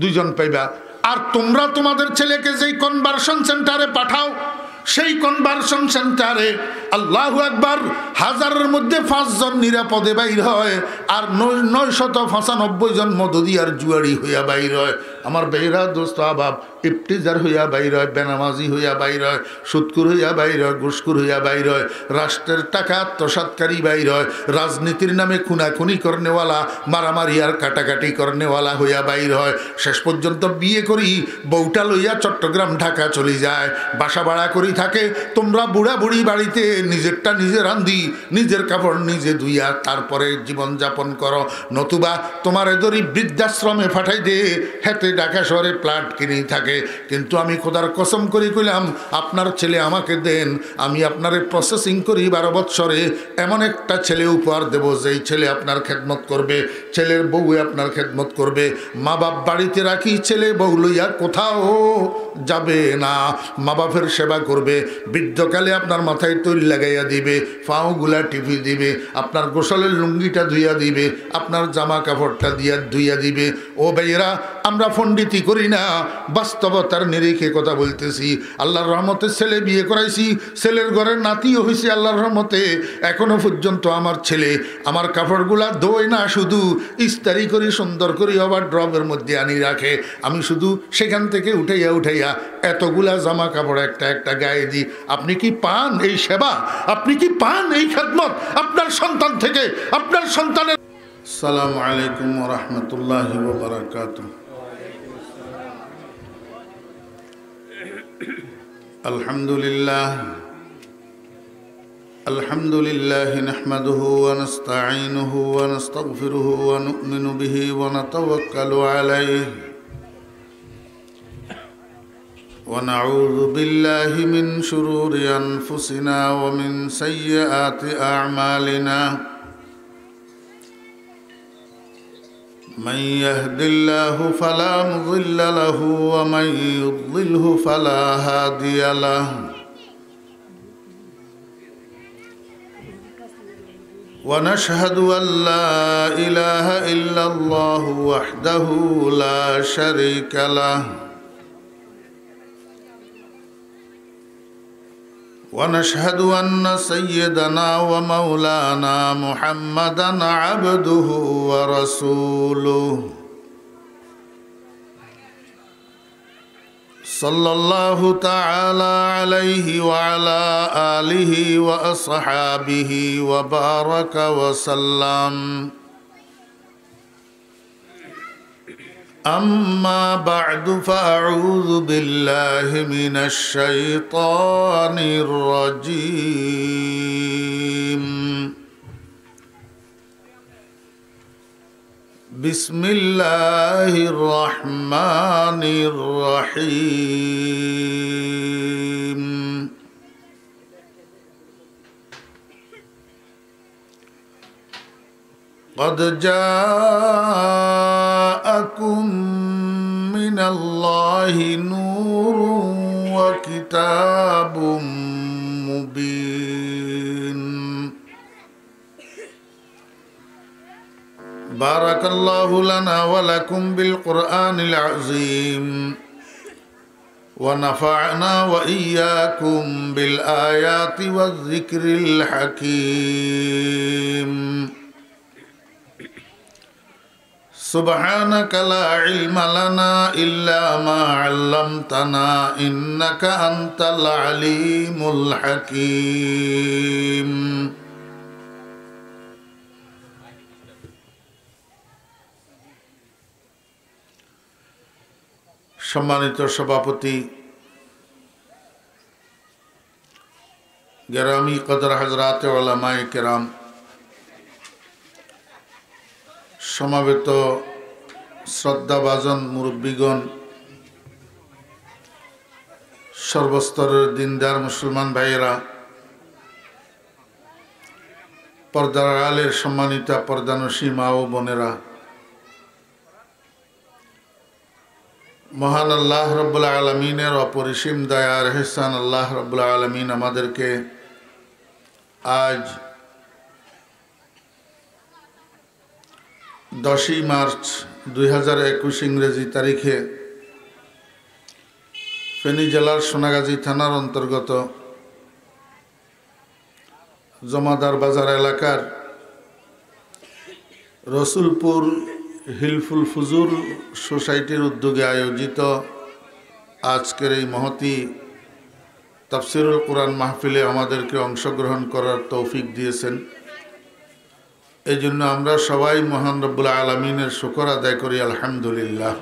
দুইজন পাইবা। আর তোমরা তোমাদের ছেলেকে যেই কনভার্সন সেন্টারে পাঠাও, সেই কনভার্সন সেন্টারে আল্লাহু আকবার, হাজারের মধ্যে 5 জন নিরাপদে বাইর হয়, আর 995 জন মদদিয়ার জুয়ারি হইয়া বাইর হয়। আমার বেহরা দোস্ত আবাব ইফতিজার হইয়া বাইর হয়, বেনামাজি হইয়া বাইর হয়, সুদকুর হইয়া বাইর হয়, ঘুষখোর হইয়া বাইর হয়, রাষ্ট্রের টাকা আত্মসাৎকারী বাইর হয়, রাজনীতির নামে খুনাখুনি করনেওয়ালা, মারামারি আর কাটাকাটি করনেওয়ালা হইয়া বাইর হয়। শেষ পর্যন্ত বিয়ে করি বউটা লইয়া চট্টগ্রাম ঢাকা চলে যায়, বাসা ভাড়া করি থাকে। তোমরা বুড়া বুড়ি বাড়িতে নিজেরটা নিজে রান্ধি, নিজের কাপড় নিজে ধুইয়া তারপরে জীবনযাপন করো, নতুবা তোমার এদরি বৃদ্ধাশ্রমে পাঠাই দে, হেতে ঢাকা শহরে প্লাট কিনেই থাকে। কিন্তু আমি খোদার কসম করি কইলাম, আপনার ছেলে আমাকে দেন, আমি আপনারে প্রসেসিং করি 12 বৎসরে এমন একটা ছেলে উপহার দেব, যেই ছেলে আপনার খেদমত করবে, ছেলের বউ আপনার খেদমত করবে। মা বাপ বাড়িতে রাখি, ছেলে বউ লইয়া কোথাও যাবে না, মা বাপের সেবা করবে, বৃদ্ধকালে আপনার মাথায় তৈল লাগাইয়া দিবে, পাওগুলা টিপি দিবে, আপনার গোসলের লুঙ্গিটা ধুইয়া দিবে, আপনার জামা কাপড়টা দিয়া ধুইয়া দিবে। ও ভাইয়েরা, আমরা পণ্ডিতি করি না, বাস্তবতার নিরিখে কথা বলতেছি। আল্লাহর রহমতে ছেলে বিয়ে করাইছি, ছেলের ঘরের নাতিও হয়েছে আল্লাহর রহমতে। এখনো পর্যন্ত আমার ছেলে আমার কাপড়গুলা ধোয় না, শুধু ইস্তারি করি, সুন্দর করি, আবার ড্রপের মধ্যে আনি রাখে। আমি শুধু সেখান থেকে উঠাইয়া উঠাইয়া এতগুলা জামা কাপড় একটা একটা গায়ে দিই। আপনি কি পান এই সেবা? আপনি কি পান এই খেদমত আপনার সন্তান থেকে, আপনার সন্তানের? আসসালামু আলাইকুম ওয়া রাহমাতুল্লাহি ওয়া বারাকাতুহু। আলহামদুলিল্লাহ আলহামদুলিল্লাহি নাহমাদুহু ওয়া নাস্তাঈনুহু ওয়া নাস্তাগফিরুহু ওয়া নু'মিনু বিহি ওয়া নাতাওয়াক্কালু আলাইহি ওয়া নাউযু বিল্লাহি মিন শুরুরি আনফুসিনা ওয়া মিন সাইয়্যাতি আ'মালিনা। من يهد الله فلا مضل له ومن يضلله فلا هادي له ونشهد أن لا إله إلا الله وحده لا شريك له ونشهد أن سيدنا ومولانا محمدًا عبده ورسوله صلى الله تعالى عليه وعلى آله وأصحابه وبارك وسلم. أما بعد فأعوذ بالله من الشيطان الرجيم. بسم الله الرحمن الرحيم. قد جاءكم من الله نور وكتاب مبين. بارك الله لنا ولكم بالقرآن العظيم ونفعنا وإياكم بالآيات والذكر الحكيم. سبحانك لا علم لنا إلا ما علمتنا إنك أنت العليم الحكيم. সম্মানিত সভাপতি, গেরামি কদর হযরত উলামায়ে কেরাম, সমাবেত শ্রদ্ধাভাজন মুরব্বীগণ, সর্বস্তরের দিনদার মুসলমান ভাইয়েরা, পর্দার আড়ালের সম্মানিতা পর্দানসী মা ও বোনেরা, মহান আল্লাহ রাব্বুল আলামিনের অপরিসীম দয়ার ইহসান আল্লাহ রাব্বুল আলামিন আমাদেরকে আজ 10ই মার্চ 2021 ইংরেজি তারিখে ফেনী জেলার সোনাগাজী থানার অন্তর্গত জমাদার বাজার এলাকার রসুলপুর হিলফুল ফুজুর সোসাইটির উদ্যোগে আয়োজিত আজকের এই মহতী তাফসিরুল কোরআন মাহফিলে আমাদেরকে অংশগ্রহণ করার তৌফিক দিয়েছেন। এই জন্য আমরা সবাই মহান রব্বুল আলামিনের শুকর আদায় করি, আলহামদুলিল্লাহ।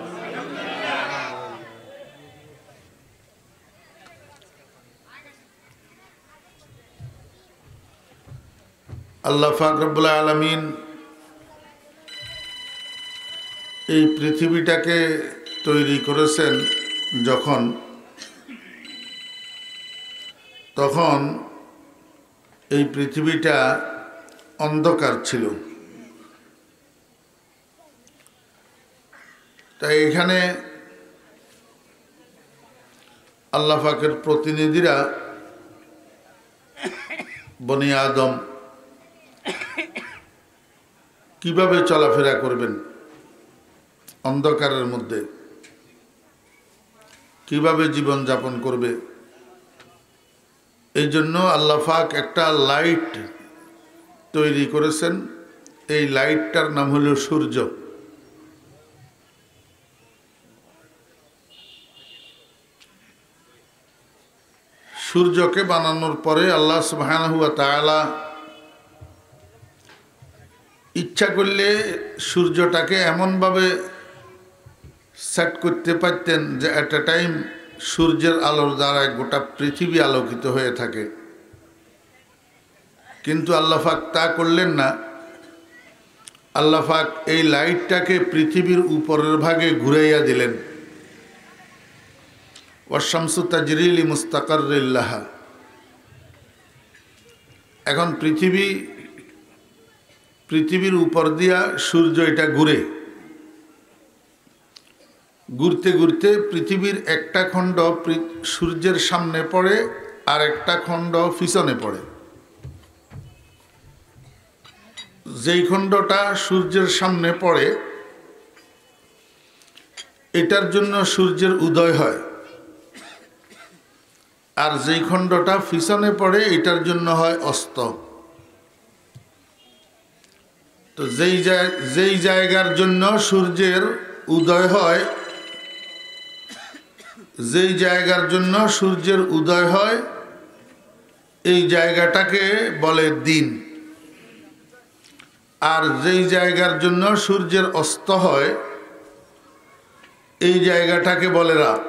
আল্লাহ পাক রব্বুল আলামিন এই পৃথিবীটাকে তৈরি করেছেন তখন এই পৃথিবীটা অন্ধকার ছিল। তাই এখানে আল্লাহ পাকের প্রতিনিধিরা বনি আদম কিভাবে চলাফেরা করবেন, অন্ধকারের মধ্যে কিভাবে জীবন যাপন করবে, এই জন্য আল্লাহ পাক একটা লাইট তৈরি করেছেন। এই লাইটটার নাম হলো সূর্য। সূর্যকে বানানোর পরে আল্লাহ সুবহানাহু ওয়া তাআলা ইচ্ছা করলে সূর্যটাকে এমনভাবে সেট করতে পারতেন যে এট এ টাইম সূর্যের আলোর দ্বারা গোটা পৃথিবী আলোকিত হয়ে থাকে, কিন্তু আল্লাহ পাক তা করলেন না। আল্লাহ পাক এই লাইটটাকে পৃথিবীর উপরের ভাগে ঘুরাইয়া দিলেন। ওয়াশ-শামসু তাজরি লিমুস্তাকাররিল লাহা। এখন পৃথিবীর উপর দিয়া সূর্য এটা ঘুরতে ঘুরতে পৃথিবীর একটা খণ্ড সূর্যের সামনে পড়ে আর একটা খণ্ড পিছনে পড়ে। যেই খণ্ডটা সূর্যের সামনে পড়ে এটার জন্য সূর্যের উদয় হয়, আর যেই খণ্ডটা পিছনে পড়ে এটার জন্য হয় অস্ত। তো যেই জায়গার জন্য সূর্যের উদয় হয়, যেই জায়গার জন্য সূর্যের উদয় হয় এই জায়গাটাকে বলে দিন, আর যেই জায়গার জন্য সূর্যের অস্ত হয় এই জায়গাটাকে বলে রাত।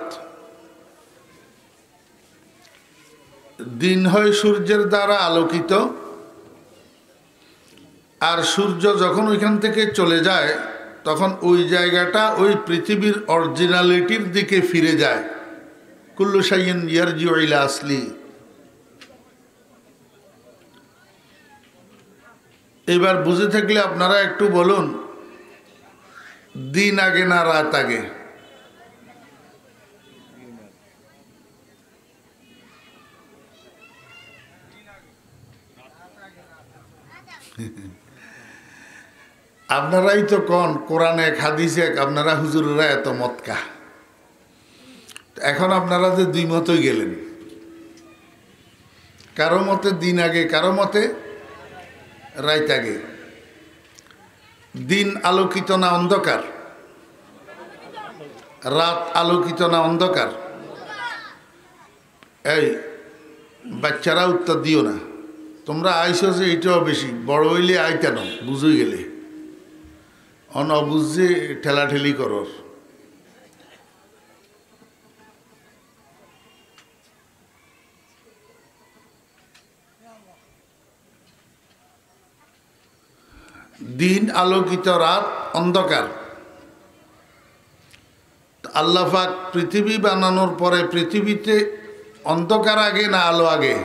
দিন হয় সূর্যের দ্বারা আলোকিত, আর সূর্য যখন ওইখান থেকে চলে যায় তখন ওই জায়গাটা ওই পৃথিবীর অরিজিনালিটির দিকে ফিরে যায়। কুল্লু শাইইন ইয়ারজিউ ইলা আসলি। এবার বুঝে থাকলে আপনারা একটু বলুন, দিন আগে না রাত আগে? আপনারাই তো কোন কোরআনে এক হাদিসে এক, আপনারা হুজুরেরা এত মতকা। এখন আপনারা যে দুই মতই গেলেন, কারো মতে দিন আগে, কারো মতে রাত আগে। দিন আলোকিত না অন্ধকার? রাত আলোকিত না অন্ধকার? এই বাচ্চারা উত্তর দিও না, তোমরা আইসো যে এইটাও বেশি, বড় হইলে আইতা না, বুঝে গেলে অনবুঝে ঠেলাঠেলি করর। দিন আলোকিত, রাত অন্ধকার। আল্লাহ পাক পৃথিবী বানানোর পরে পৃথিবীতে অন্ধকার আগে না আলো আগে?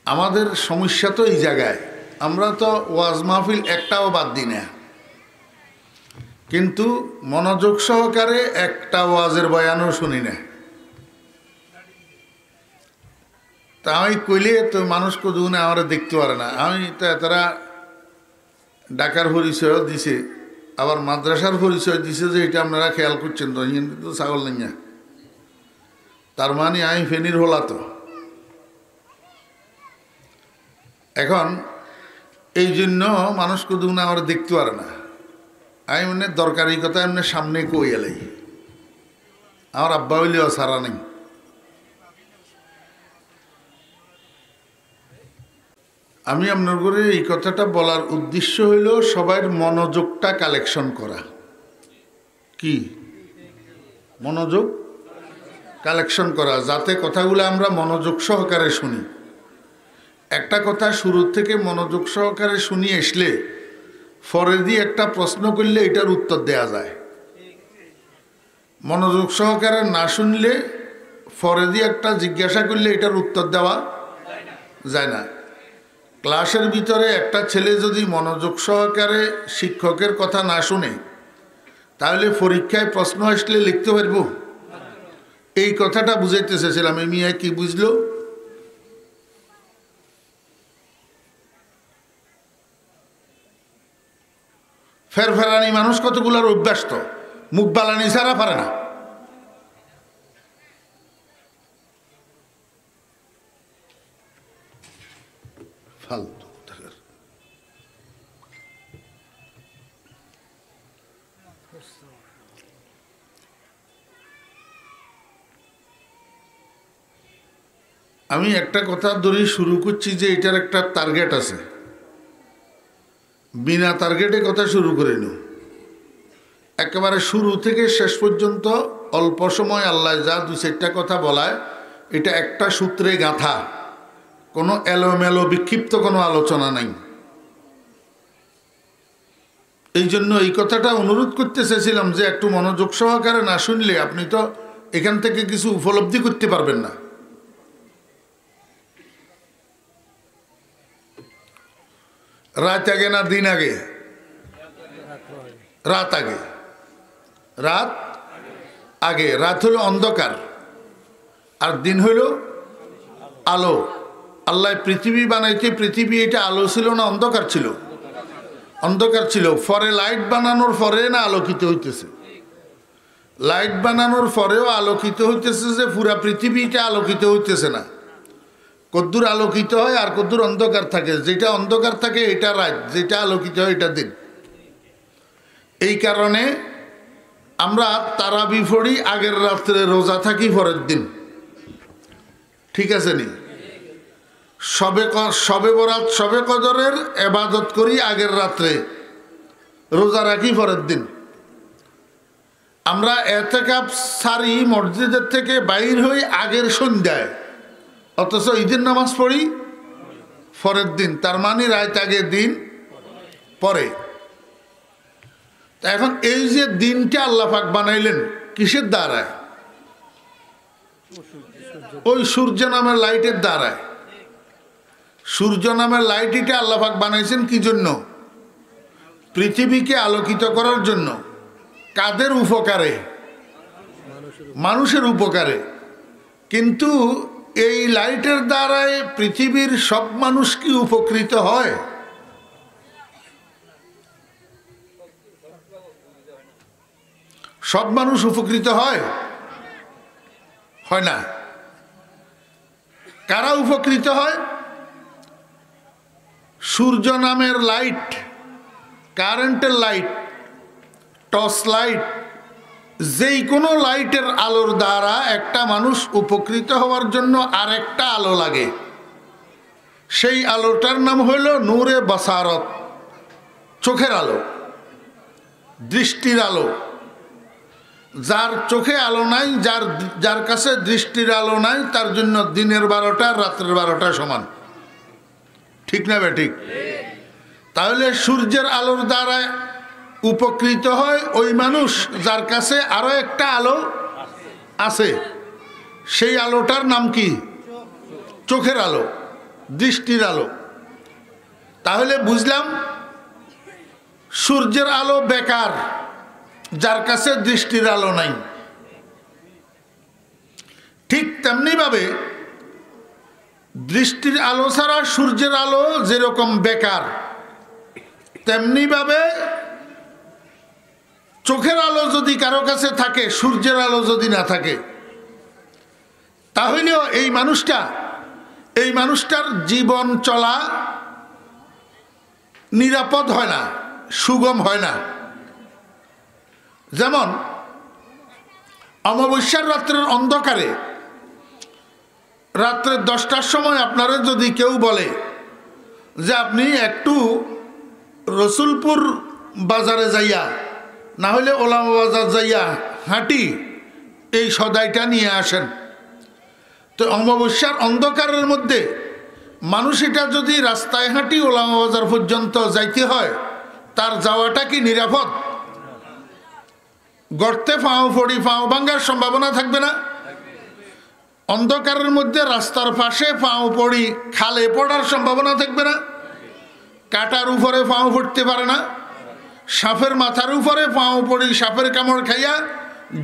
আমাদের সমস্যা তো এই জায়গায়, আমরা তো ওয়াজ মাহফিল একটাও বাদ দিই না, কিন্তু মনোযোগ সহকারে একটা ওয়াজের বয়ানও শুনি না। তা আমি কইলে তো মানুষ কদুনে আমার দেখতে পারে না, আমি তো তারা ঢাকার পরিচয়ও দিছে, আবার মাদ্রাসার পরিচয় দিছে যে এটা আপনারা খেয়াল করছেন তো, হিন্দি তো ছাগল নেই না, তার মানে আমি ফেনির হলা তো। এখন এই জন্য মানুষ কুদু না আমার দেখতে পারে না। আমি মানে দরকারি কথা এমনি সামনে কই এলাই, আমার আব্বা হইলেও সারা নেই। আমি আপনার করে এই কথাটা বলার উদ্দেশ্য হইল সবার মনোযোগটা কালেকশন করা। কি মনোযোগ কালেকশন করা, যাতে কথাগুলো আমরা মনোযোগ সহকারে শুনি। একটা কথা শুরু থেকে মনোযোগ সহকারে শুনি আসলে পরে দিয়ে একটা প্রশ্ন করলে এটার উত্তর দেয়া যায়। মনোযোগ সহকারে না শুনলে পরে দিয়ে একটা জিজ্ঞাসা করলে এটার উত্তর দেওয়া যায় না। ক্লাসের ভিতরে একটা ছেলে যদি মনোযোগ সহকারে শিক্ষকের কথা না শুনে, তাহলে পরীক্ষায় প্রশ্ন আসলে লিখতে পারব? এই কথাটা বুঝাইতে চেয়েছিলাম। এই মিয়া কি বুঝলো? ফেরফেরানি মানুষ কতগুলোর অভ্যাস তো, মুখ বালানি ছাড়া পারে না। ফালতু। আমি একটা কথা ধরেই শুরু করছি যে এটার একটা টার্গেট আছে, বিনা টার্গেটে কথা শুরু করে নি। একেবারে শুরু থেকে শেষ পর্যন্ত অল্প সময় আল্লাহ যা দু চারটা কথা বলায়, এটা একটা সূত্রে গাঁথা, কোনো এলোমেলো বিক্ষিপ্ত কোনো আলোচনা নাই। এই জন্য এই কথাটা অনুরোধ করতে চেয়েছিলাম যে একটু মনোযোগ সহকারে না শুনলে আপনি তো এখান থেকে কিছু উপলব্ধি করতে পারবেন না। রাত আগে না দিন আগে? রাত আগে। রাত আগে। রাত হলো অন্ধকার আর দিন হইল আলো। আল্লাহ পৃথিবী বানাইতে, পৃথিবী এটা আলো ছিল না অন্ধকার ছিল? অন্ধকার ছিল। পরে লাইট বানানোর পরে না আলোকিত হইতেছে? লাইট বানানোর পরেও আলোকিত হইতেছে, যে পুরা পৃথিবীটা আলোকিত হইতেছে না। কদ্দুর আলোকিত হয় আর কদ্দুর অন্ধকার থাকে। যেটা অন্ধকার থাকে এটা রাত, যেটা আলোকিত হয় এটা দিন। এই কারণে আমরা তারাবি পড়ি আগের রাত্রে, রোজা থাকি পরের দিন। ঠিক আছে নি? সবে বরাত, সবে কদরের ইবাদত করি আগের রাত্রে, রোজা রাখি পরের দিন। আমরা এতেকাফ সারি মসজিদের থেকে বাইর হই আগের সন্ধ্যায়, অথচ ঈদের নামাজ পড়ি পরের দিন। তার মানে রাত আগে দিন পরে। এখন এই যে দিনটা আল্লাহ পাক বানাইলেন কিসের দ্বারায়? ওই সূর্য নামের লাইটের দ্বারায়। সূর্য নামের লাইট এটা আল্লাহ পাক বানাইছেন কি জন্য? পৃথিবীকে আলোকিত করার জন্য। কাদের উপকারে? মানুষের উপকারে। কিন্তু এই লাইটের দ্বারায় পৃথিবীর সব মানুষ কি উপকৃত হয়? সব মানুষ উপকৃত হয়? হয় না। কারা উপকৃত হয়? সূর্য নামের লাইট, কারেন্টের লাইট, টর্চ লাইট, যেই কোনো লাইটের আলোর দ্বারা একটা মানুষ উপকৃত হওয়ার জন্য আরেকটা আলো লাগে। সেই আলোটার নাম হইল নূরে বাসারত, চোখের আলো, দৃষ্টির আলো। যার চোখে আলো নাই, যার কাছে দৃষ্টির আলো নাই, তার জন্য দিনের 12টা রাত্রের 12টা সমান। ঠিক না বে ঠিক? তাহলে সূর্যের আলোর দ্বারা উপকৃত হয় ওই মানুষ যার কাছে আরো একটা আলো আছে। সেই আলোটার নাম কি? চোখের আলো, দৃষ্টির আলো। তাহলে বুঝলাম সূর্যের আলো বেকার যার কাছে দৃষ্টির আলো নাই। ঠিক তেমনি ভাবে দৃষ্টির আলো ছাড়া সূর্যের আলো যেরকম বেকার, তেমনি ভাবে চোখের আলো যদি কারো কাছে থাকে, সূর্যের আলো যদি না থাকে, তাহলেও এই মানুষটার জীবন চলা নিরাপদ হয় না, সুগম হয় না। যেমন অমাবস্যার রাত্রের অন্ধকারে রাত্রে 10টার সময় আপনারা যদি কেউ বলে যে আপনি একটু রসুলপুর বাজারে যাইয়া, না হলে ওলামা বাজার যাইয়া হাঁটি এই সদাইটা নিয়ে আসেন, তো অমাবস্যার অন্ধকারের মধ্যে মানুষ এটা যদি রাস্তায় হাঁটি ওলামা বাজার পর্যন্ত যাইতে হয়, তার যাওয়াটা কি নিরাপদ? গর্তে পাও ভাঙ্গার সম্ভাবনা থাকবে না? অন্ধকারের মধ্যে রাস্তার পাশে পাও পড়ি খালে পড়ার সম্ভাবনা থাকবে না? কাটার উপরে পাও পড়তে পারে না? সাপের মাথার উপরে পাও পড়ি সাপের কামড় খাইয়া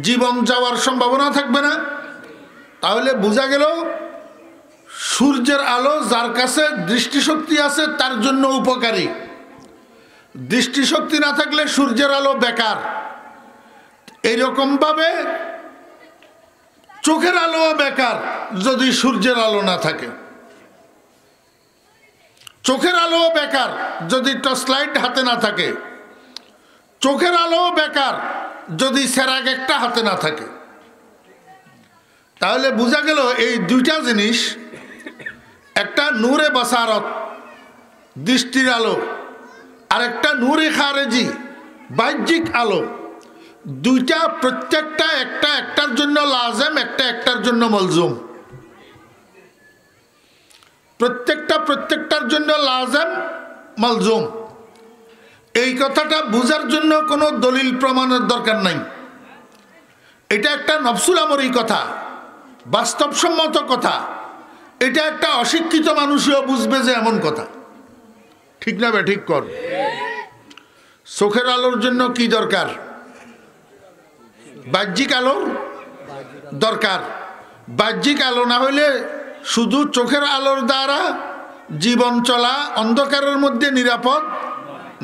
জীবন যাওয়ার সম্ভাবনা থাকবে না? তাহলে বোঝা গেল সূর্যের আলো যার কাছে দৃষ্টিশক্তি আছে তার জন্য উপকারী। দৃষ্টিশক্তি না থাকলে সূর্যের আলো বেকার। এইরকম ভাবে চোখের আলো বেকার যদি সূর্যের আলো না থাকে। চোখের আলো বেকার যদি টর্চ লাইট হাতে না থাকে। চোখের আলো বেকার যদি সেরাগ একটা হাতে না থাকে। তাহলে বোঝা গেল এই দুইটা জিনিস, একটা নূরে বাসারত দৃষ্টির আলো, আর একটা নূরে খারেজি বাহ্যিক আলো, দুইটা প্রত্যেকটা একটা একটার জন্য লাজেম, একটা একটার জন্য মলজুম। প্রত্যেকটার জন্য লাজেম মলজুম। এই কথাটা বোঝার জন্য কোনো দলিল প্রমাণের দরকার নাই। এটা একটা নফসুল আমরি কথা, বাস্তবসম্মত কথা। এটা একটা অশিক্ষিত মানুষও বুঝবে যে এমন কথা। ঠিক না বে ঠিক কর? চোখের আলোর জন্য কি দরকার? বাহ্যিক আলোর দরকার। বাহ্যিক আলো না হইলে শুধু চোখের আলোর দ্বারা জীবন চলা অন্ধকারের মধ্যে নিরাপদ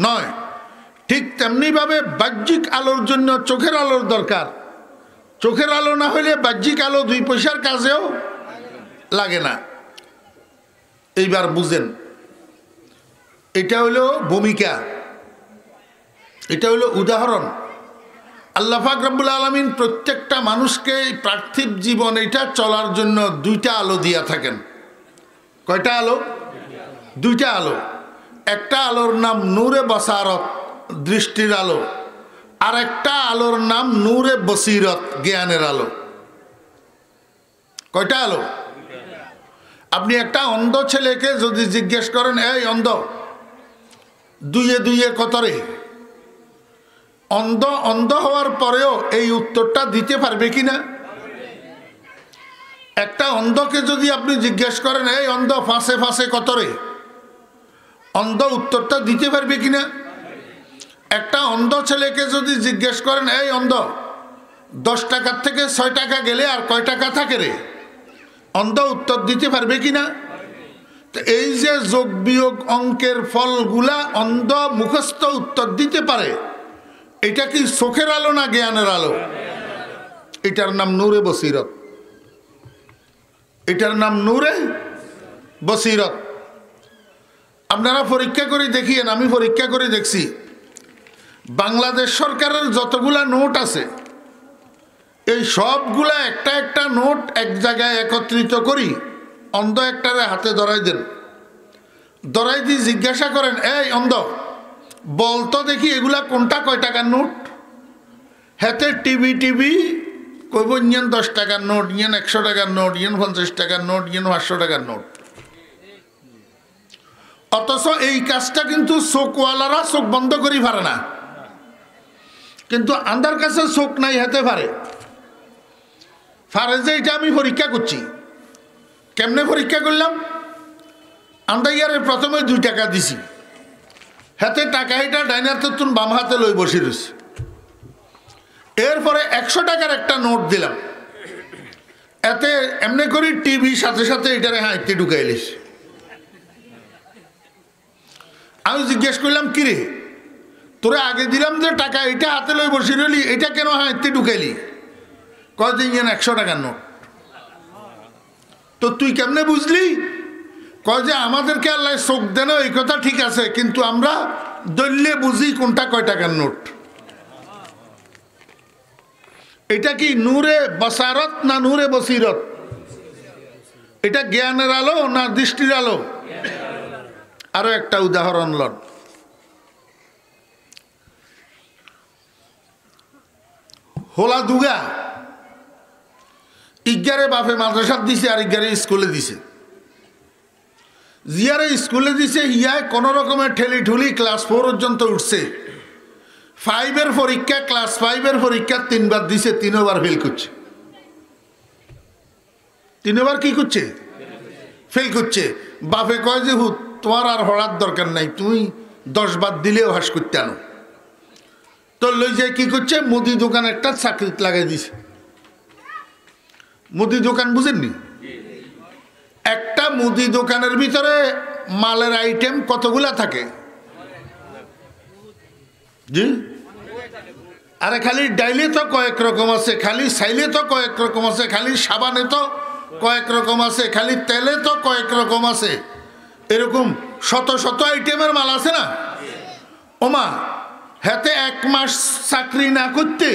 নয়। ঠিক তেমনিভাবে বাহ্যিক আলোর জন্য চোখের আলোর দরকার। চোখের আলো না হইলে বাহ্যিক আলো 2 পয়সার কাজেও লাগে না। এইবার বুঝেন, এটা হলো ভূমিকা, এটা হলো উদাহরণ। আল্লাহ পাক রব্বুল আলামিন প্রত্যেকটা মানুষকে পার্থিব জীবন এটা চলার জন্য 2টা আলো দিয়া থাকেন। কয়টা আলো? 2টা আলো। একটা আলোর নাম নূরে বাসারত দৃষ্টির আলো, আর একটা আলোর নাম নূরে বসিরত জ্ঞানের আলো। কয়টা আলো? আপনি একটা অন্ধ ছেলেকে যদি জিজ্ঞেস করেন, এই অন্ধ, 2 × 2 কত রে? অন্ধ হওয়ার পরেও এই উত্তরটা দিতে পারবে কিনা? একটা অন্ধকে যদি আপনি জিজ্ঞেস করেন, এই অন্ধ 5 কত রে? অন্ধ উত্তরটা দিতে পারবে কিনা? একটা অন্ধ ছেলেকে যদি জিজ্ঞেস করেন, এই অন্ধ 10 টাকার থেকে 6 টাকা গেলে আর কয় টাকা থাকে রে? অন্ধ উত্তর দিতে পারবে কিনা? তো এই যে যোগ বিয়োগ অঙ্কের ফলগুলা অন্ধ মুখস্থ উত্তর দিতে পারে, এটা কি চোখের আলো না জ্ঞানের আলো? এটার নাম নূরে বসিরত। এটার নাম নূরে বসিরত। আপনারা পরীক্ষা করে দেখিয়েন, আমি পরীক্ষা করে দেখছি। বাংলাদেশ সরকারের যতগুলা নোট আছে, এই সবগুলা একটা একটা নোট এক জায়গায় একত্রিত করি, অন্ধ একটারে হাতে ধরাই দেন। ধরাই দিয়ে জিজ্ঞাসা করেন, এই অন্ধ বলতো দেখি এগুলা কোনটা কয় টাকার নোট? হাতে টিভি কইব, ইয়েন 10 টাকার নোট, ইয়েন 100 টাকার নোট, ইয়েন 50 টাকার নোট, ইয়েন 500 টাকার নোট। অথচ এই কাজটা কিন্তু চোখওয়ালারা চোখ বন্ধ করি পারে না, কিন্তু আন্ধার কাছে চোখ নাই, হাতে পারে যে। এটা আমি পরীক্ষা করছি। কেমনে পরীক্ষা করলাম? আন্দাইয়ারে প্রথমে 2 টাকা দিছি, হাতে টাকা এটা ডাইনার তুন বাম হাতে লই বসে রয়েছে। এরপরে 100 টাকার একটা নোট দিলাম, এতে এমনি করি টিভি সাথে সাথে এটারে হাঁটতে ঢুকাইলিস। আমি জিজ্ঞেস করলাম, কিরে তোরে আগে দিলাম যে টাকা, এটা হাতে লই বসে রইলি, এটা কেন হাতে ঢুকাইলি? কয় যে 100 টাকার নোট। তো তুই কেমনে বুঝলি? কয় যে আমাদেরকে আল্লাহ চোখ দেন, এই কথা ঠিক আছে, কিন্তু আমরা দলীয় বুঝি কোনটা কয় টাকার নোট। এটা কি নূরে বসারত না নূরে বসিরত? এটা জ্ঞানের আলো না দৃষ্টির আলো? আরো একটা উদাহরণ লন। হোলা দুগা ইগারে বাপে মাদ্রাসাত দিছে আর ইগারে স্কুলে দিছে। জিয়ারে স্কুলে দিছে, ইয়ায় কোন রকমের ঠেলি ঠুলি ক্লাস 4 পর্যন্ত উঠছে। 5-এর পরীক্ষা, ক্লাস 5-এর পরীক্ষা 3 বার দিছে, 3বার ফেল করছে। 3বার কি করছে? ফেল করছে। বাপে কয় যে তোমার আর হওয়ার দরকার নাই, তুমি 10 বার দিলেও হাস করতে আনো। তো লই যায় কি করছে, মুদি দোকান একটা চাকরিতে লাগাই দিছে। মুদি দোকান বুঝেননি? একটা মুদি দোকানের ভিতরে মালের আইটেম কতগুলা থাকে? জি, আরে খালি ডাইলে তো কয়েক রকম আছে, খালি সাইলে তো কয়েক রকম আছে, খালি সাবানে তো কয়েক রকম আছে, খালি তেলে তো কয়েক রকম আছে। এরকম শত শত আইটেমের মাল আছে না? ওমা হাতে 1 মাস চাকরি না করতে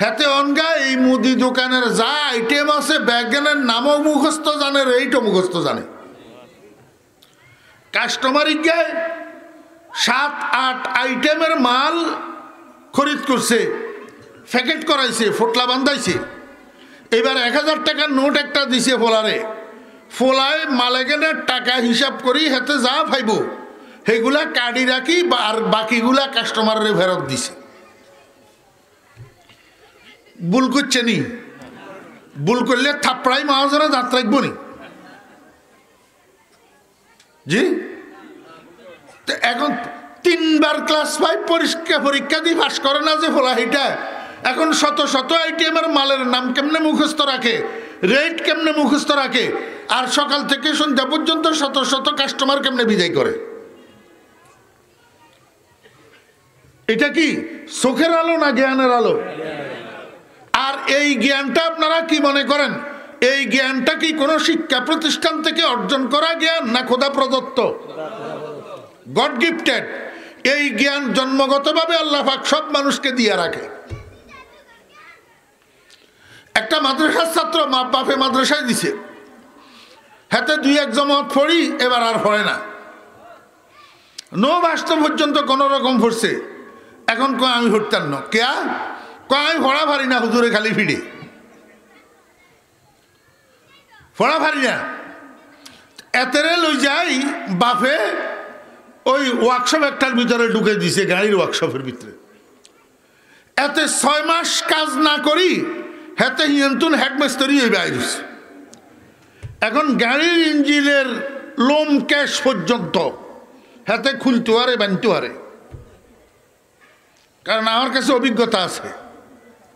হাতে অনগা এই মুদি দোকানের যা আইটেম আছে, ব্যাগেনের নামও মুখস্থ জানে, এইটা মুখস্থ জানে। কাস্টমার গায়ে 7-8 আইটেমের মাল খরিদ করছে, প্যাকেট করাইছে, ফোটলা বান্ধাইছে। এবার 1000 টাকার নোট একটা দিছে ফোলারে। ফোলায় মালেগেনের টাকা হিসাব করি হাতে যা পাইব সেগুলা কাটি রাখি, আর বাকিগুলা কাস্টমারের ফেরত দিছে। ভুল করছে নি? ভুল করলে থাপড়াই মহাজনে দাঁত রাখবো নি? জি, এখন 3 বার ক্লাস 5 পরীক্ষা দিয়ে পাস করে না যে ফোলা, এটা এখন শত শত আইটেমের মালের নাম কেমনে মুখস্থ রাখে, রেট কেমনে মুখস্থ রাখে, আর সকাল থেকে সন্ধ্যা পর্যন্ত শত শত কাস্টমার কেমনে বিদায় করে। এটা কি চোখের আলো না জ্ঞানের আলো? আর এই জ্ঞানটা আপনারা কি মনে করেন, এই জ্ঞানটা কি কোনো শিক্ষা প্রতিষ্ঠান থেকে অর্জন করা জ্ঞান না খোদা প্রদত্ত? God gifted. এই জ্ঞান জন্মগতভাবে আল্লাহ পাক সব মানুষকে দিয়ে রাখে। একটা মাদ্রাসার ছাত্র মা বাপে মাদ্রাসায় দিছে, হাতে 2-1 জমাত পড়ি, এবার আর পড়ে না। 9 বাস্তব পর্যন্ত কোন রকম পড়ছে। এখন কয় আমি পড়তাম না, কেয়া কয় আমি পড়া পারি না হুজুরে, খালি ফিরে পড়া পারি না। এতেরে লই যাই বাপে ওই ওয়ার্কশপ একটার ভিতরে ঢুকে দিছে, গাড়ির ওয়ার্কশপের ভিতরে। এতে 6 মাস কাজ না করি হাতে হিয়ন্তুন হেডমাস্টারই ওই বাইরে। এখন গাড়ির ইঞ্জিনের লোম ক্যাশ পর্যন্ত হাতে খুলতে পারে, বানতে পারে। কারণ আমার কাছে অভিজ্ঞতা আছে,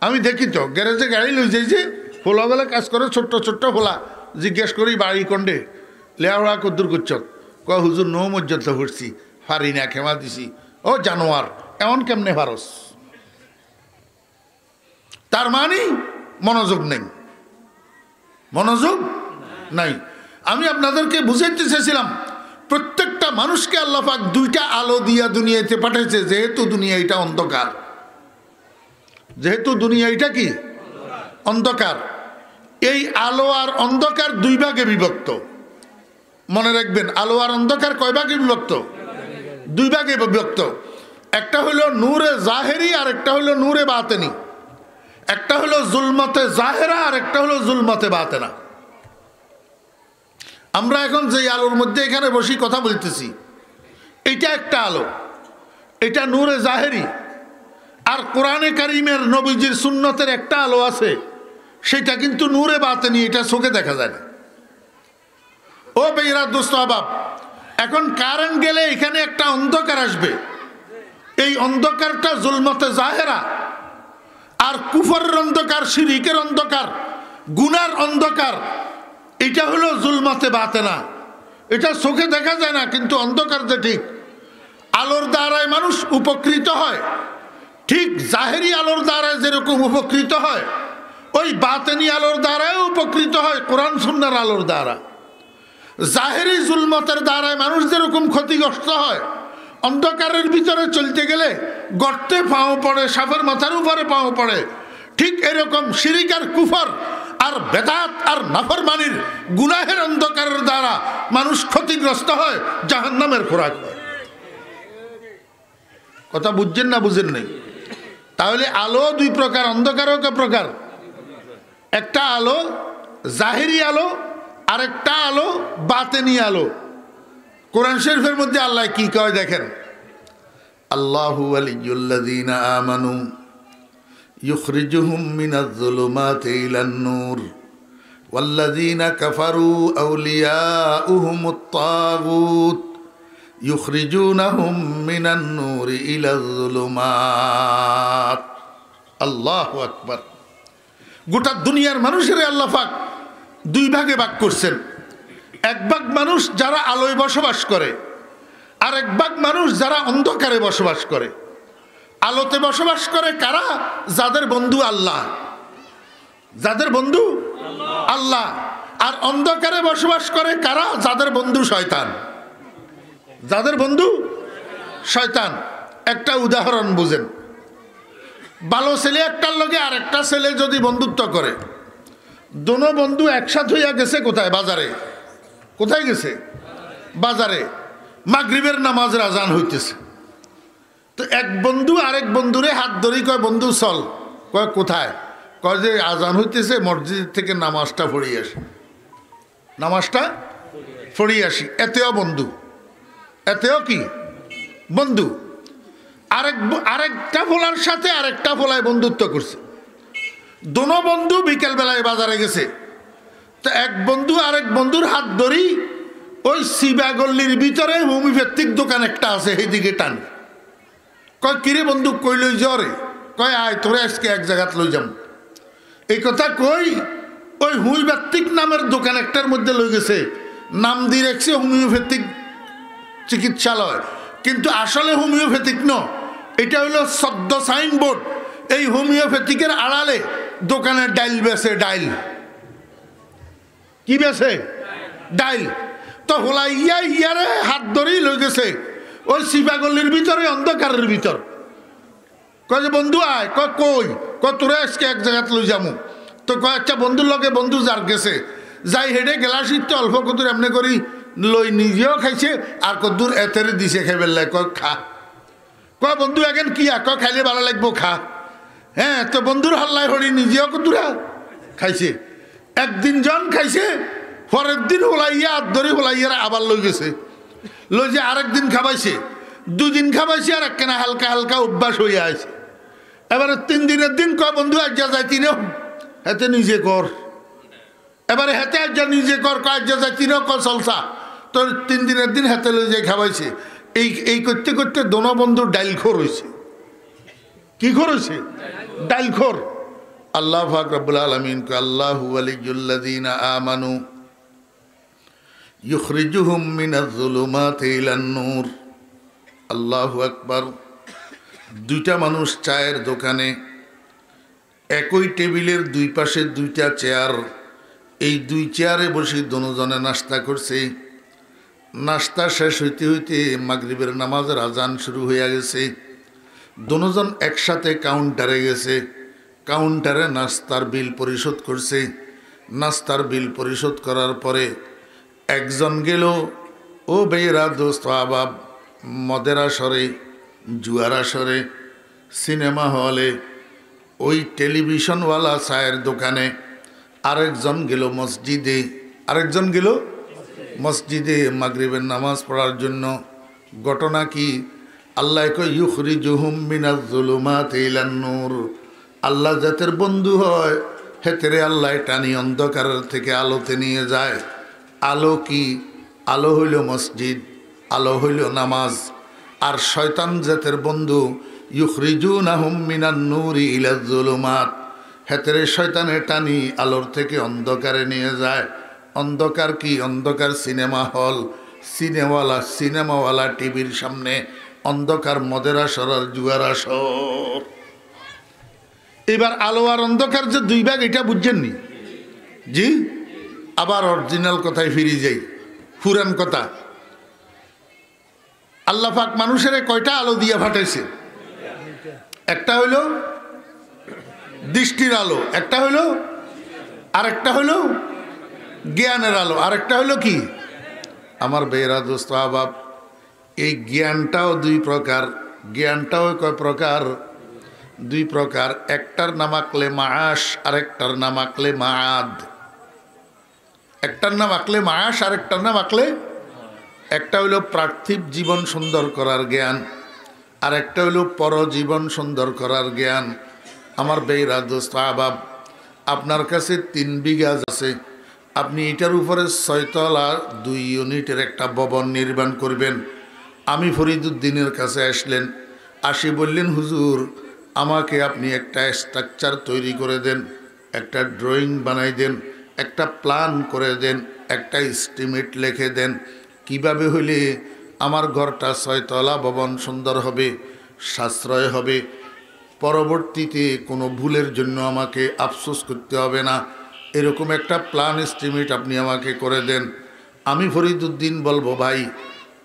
আমি দেখি তো গ্যারেজে গাড়ি লই যাই যে হোলা বেলা কাজ করে, ছোট্ট ছোট্ট হোলা। জিজ্ঞেস করি বাড়ি কন্ডে লেহড়া কদ্দুর করছ? কয় হুজুর 9 পর্যন্ত পড়ছি, পারি না, খেমা দিছি। ও জানোয়ার, এমন কেমনে পারস? তার মানে মনোযোগ নেই, মনোযোগ নাই। আমি আপনাদেরকে বুঝাইতে চেয়েছিলাম, প্রত্যেকটা মানুষকে আল্লাহ পাক 2টা আলো দিয়া দুনিয়াতে পাঠাইছে। যেহেতু দুনিয়া এটা অন্ধকার, যেহেতু দুনিয়া এটা কি অন্ধকার, এই আলো আর অন্ধকার 2 ভাগে বিভক্ত। মনে রাখবেন, আলো আর অন্ধকার কয় ভাগে বিভক্ত? 2 ভাগে বিভক্ত। একটা হলো নূরে জাহেরি আর একটা হলো নূরে বাতেনি। একটা হলো জুলমতে জাহেরা আর একটা হলো জুলমতে বাতেনা। আমরা এখন যে আলোর মধ্যে এখানে বসে কথা বলতেছি, এটা একটা আলো, এটা নূরে জাহেরি। আর কোরআনে কারিমের নবীজির সুন্নতের একটা আলো আছে, সেটা কিন্তু নূরে বাতেনি, এটা চোখে দেখা যায় না। ও বেইরা দোস্ত আবাব, এখন কারেন্ট গেলে এখানে একটা অন্ধকার আসবে। এই অন্ধকারটা জুলমতে জাহেরা, আর কুফরের অন্ধকার, শিরিকের অন্ধকার, গুনার অন্ধকার, এটা হলো জুলমতে বাতেনা। এটা চোখে দেখা যায় না, কিন্তু অন্ধকার যে ঠিক। আলোর দ্বারায় মানুষ উপকৃত হয়, ঠিক জাহেরি আলোর দ্বারায় যেরকম উপকৃত হয়, ওই বাতেনি আলোর দ্বারায় উপকৃত হয় কোরআন সুন্নাহর আলোর দ্বারা। জাহেরি জুলমতের দ্বারায় মানুষ যেরকম ক্ষতিগ্রস্ত হয়, অন্ধকারের ভিতরে চলতে গেলে গর্তে পাও পড়ে, সাপের মাথার উপরে পাও পড়ে, ঠিক এরকম শিরিক আর কুফর আর বেদাত আর নাফরমানির গুনাহের অন্ধকারের দ্বারা মানুষ ক্ষতিগ্রস্ত হয়, জাহান্নামের খোরাক হয়। কথা বুঝছেন না বুঝেন নাই? তাহলে আলো দুই প্রকার, অন্ধকারও কে প্রকার? একটা আলো জাহেরি আলো, আর একটা আলো বাতেনি আলো। কোরআন শরীফের মধ্যে আল্লাহ কি কয় দেখেন, আল্লাহু ওয়ালিয়ুল্লাযীনা আমানু ইউখরিজুহুম মিনাজ-যুলুমাতি ইলান-নূর ওয়াল্লাযীনা কাফারু আউলিয়াউহুমুত-তাগুত ইউখরিজুনাহুম মিনান-নূরি ইলাজ-যুলুমাত। আল্লাহু আকবার। গোটা দুনিয়ার মানুষের আল্লাহ পাক দুই ভাগে ভাগ করছেন। এক ভাগ মানুষ যারা আলোয় বসবাস করে, আর এক ভাগ মানুষ যারা অন্ধকারে বসবাস করে। আলোতে বসবাস করে কারা? যাদের বন্ধু আল্লাহ, যাদের বন্ধু আল্লাহ। আর অন্ধকারে বসবাস করে কারা? যাদের বন্ধু শয়তান, যাদের বন্ধু শয়তান। একটা উদাহরণ বুঝেন, ভালো ছেলে একটার লগে আর একটা ছেলে যদি বন্ধুত্ব করে, দোনো বন্ধু একসাথে হইয়া গেছে কোথায়? বাজারে। কোথায় গেছে? বাজারে। মাগরিবের নামাজের আজান হইতেছে, তো এক বন্ধু আরেক বন্ধুরে হাত ধরি কয়, বন্ধু চল। কয় কোথায়? কয় যে আজান হইতেছে, মসজিদ থেকে নামাজটা পড়িয়ে আসি, নামাজটা পড়িয়ে আসি। এতেও বন্ধু, এতেও কি বন্ধু। আরেকটা ফোলার সাথে আরেকটা ফোলায় বন্ধুত্ব করছে। দোনো বন্ধু বিকেল বেলায় বাজারে গেছে, তো এক বন্ধু আরেক বন্ধুর হাত ধরি ওই শিবাগল্লির ভিতরে হোমিওপ্যাথিক দোকান একটা আছে, সেইদিকে টান। কয় কিরে বন্ধু কই লই জ্বরে? কয় আয় তোরে আজকে এক জায়গাত লই যাম। এই কথা কই ওই হোমিওপ্যাথিক নামের দোকান একটার মধ্যে লই গেছে, নাম দিয়ে রাখছে হোমিওপ্যাথিক চিকিৎসালয়, কিন্তু আসলে হোমিওপ্যাথিক ন, এটা হইল সদ্য সাইনবোর্ড। এই হোমিওপ্যাথিকের আড়ালে দোকানে ডাইল বেছে, ডাইল কি বেছে? ডাইল। তো হোলা ইয়ারে হাত ধরেই লই গেছে ওই শিবাগল্লির ভিতরে, অন্ধকারের ভিতর। কয় যে বন্ধু আয়। কয় কই? কয় তোরে আজকে এক জায়গাত লই যামু। তো কয় আচ্ছা বন্ধুর লগে বন্ধু যার গেছে, যাই হেডে গেলাসিত অল্প কদূর এমনি করি লই, নিজেও খাইছে আর কদূর এতেরে দিছে খাইবার লাগে। কয় খা। কয় বন্ধু এখন কি? কয় খাইলে ভালো লাগবো, খা। হ্যাঁ, তো বন্ধুর হাল্লায় হরি নিজেও কদূরা খাইছে। একদিন জন খাইছে, পরের দিন হোলাইয়া হাত ধরে হোলাইয়ারা আবার লই গেছে, লই যে আরেকদিন খাবাইছে, দুদিন খাবাইছে, আর একখানা হালকা হালকা অভ্যাস হইয়া আছে। এবারে 3 দিনের দিন কয় বন্ধু আজ্ঞা যাইতি না, হেতে নিজে কর। এবারে হেতে আজ্ঞা নিজে কর, কয় আজ্ঞা যাইতি না, কয় চলসা। তো 3 দিনের দিন হেতে লই যাই খাবাইছে। এই করতে করতে দোনো বন্ধু ডাইলখোর হয়েছে। কি খোর হয়েছে? ডাইলখোর। আল্লাহ পাক রব্বুল আলামিন কয় আল্লাহু ওয়ালিয়ুল্লাযীনা আমানু ইউখরিজুহুম মিনাজ-যুলুমাতি ইলান-নূর। আল্লাহু আকবার। দুইটা মানুষ চায়ের দোকানে, একই টেবিলের দুই পাশে দুইটা চেয়ার, এই দুই চেয়ারে বসে দুজনে নাস্তা করছে। নাস্তা শেষ হইতে হইতে মাগরিবের নামাজের আজান শুরু হইয়া গেছে। দুজন একসাথে কাউন্টারে গেছে, কাউন্টারে নাস্তার বিল পরিশোধ করছে। নাস্তার বিল পরিশোধ করার পরে একজন গেল, ও বেয়েরা দোস্ত আবাব, মদের আসরে, জুয়ার আসরে, সিনেমা হলে, ওই টেলিভিশনওয়ালা চায়ের দোকানে। আরেকজন গেল মসজিদে, আরেকজন গেল মসজিদে মাগরিবের নামাজ পড়ার জন্য। ঘটনা কি? আল্লাহ কয় ইউখরিজুহুম মিনাজ-যুলুমাতি ইলান-নূর। আল্লাহ যাদের বন্ধু হয় হেতেরে আল্লাহ টানি অন্ধকারের থেকে আলোতে নিয়ে যায়। আলো কি? আলো হইল মসজিদ, আলো হইল নামাজ। আর শয়তান জাতের বন্ধু ইউখরিজুনাহুম মিনান-নূরি ইলাজ-যুলুমাত, হেতেরে শয়তানের টানি আলোর থেকে অন্ধকারে নিয়ে যায়। অন্ধকার কি? অন্ধকার সিনেমা হল, সিনেমাওয়ালা টিভির সামনে অন্ধকার মদের আসর আর জুয়ার আসর। এবার আলো আর অন্ধকার যে দুই ভাগ, এটা বুঝছেন নি? জি, আবার অরিজিনাল কথায় ফিরে যাই, পুরান কথা। আল্লাহ পাক মানুষের কয়টা আলো দিয়ে ফাটাইছে? একটা হইল দৃষ্টির আলো, একটা হইল, আরেকটা হইল জ্ঞানের আলো, আরেকটা হইল কি আমার বেরা দোস্ত আবাব, এই জ্ঞানটাও দুই প্রকার, জ্ঞানটাও কয় প্রকার? দুই প্রকার। একটার নাম আকলে মাআশ, আরেকটার নাম আকলে মাআদ। একটার নাম আকলে মাআশ, আরেকটার নাম আকলে, একটা হইল পার্থিব জীবন সুন্দর করার জ্ঞান, আর একটা হইল পরজীবন সুন্দর করার জ্ঞান। আমার বেরা দোস্ত আবাব, আপনার কাছে 3 বিঘা আছে, আপনি এটার উপরে 6 তলা 2 ইউনিটের একটা ভবন নির্মাণ করবেন। আমি ফরিদুদ্দিনের কাছে আসলেন, আসি বললেন, হুজুর আমাকে আপনি একটা স্ট্রাকচার তৈরি করে দেন, একটা ড্রয়িং বানাই দেন, একটা প্ল্যান করে দেন, একটা এস্টিমেট লিখে দেন, কিভাবে হইলে আমার ঘরটা 6 তলা ভবন সুন্দর হবে, সাশ্রয় হবে, পরবর্তীতে কোনো ভুলের জন্য আমাকে আফসোস করতে হবে না, এরকম একটা প্ল্যান এস্টিমেট আপনি আমাকে করে দেন। আমি ফরিদুদ্দিন বলবো, ভাই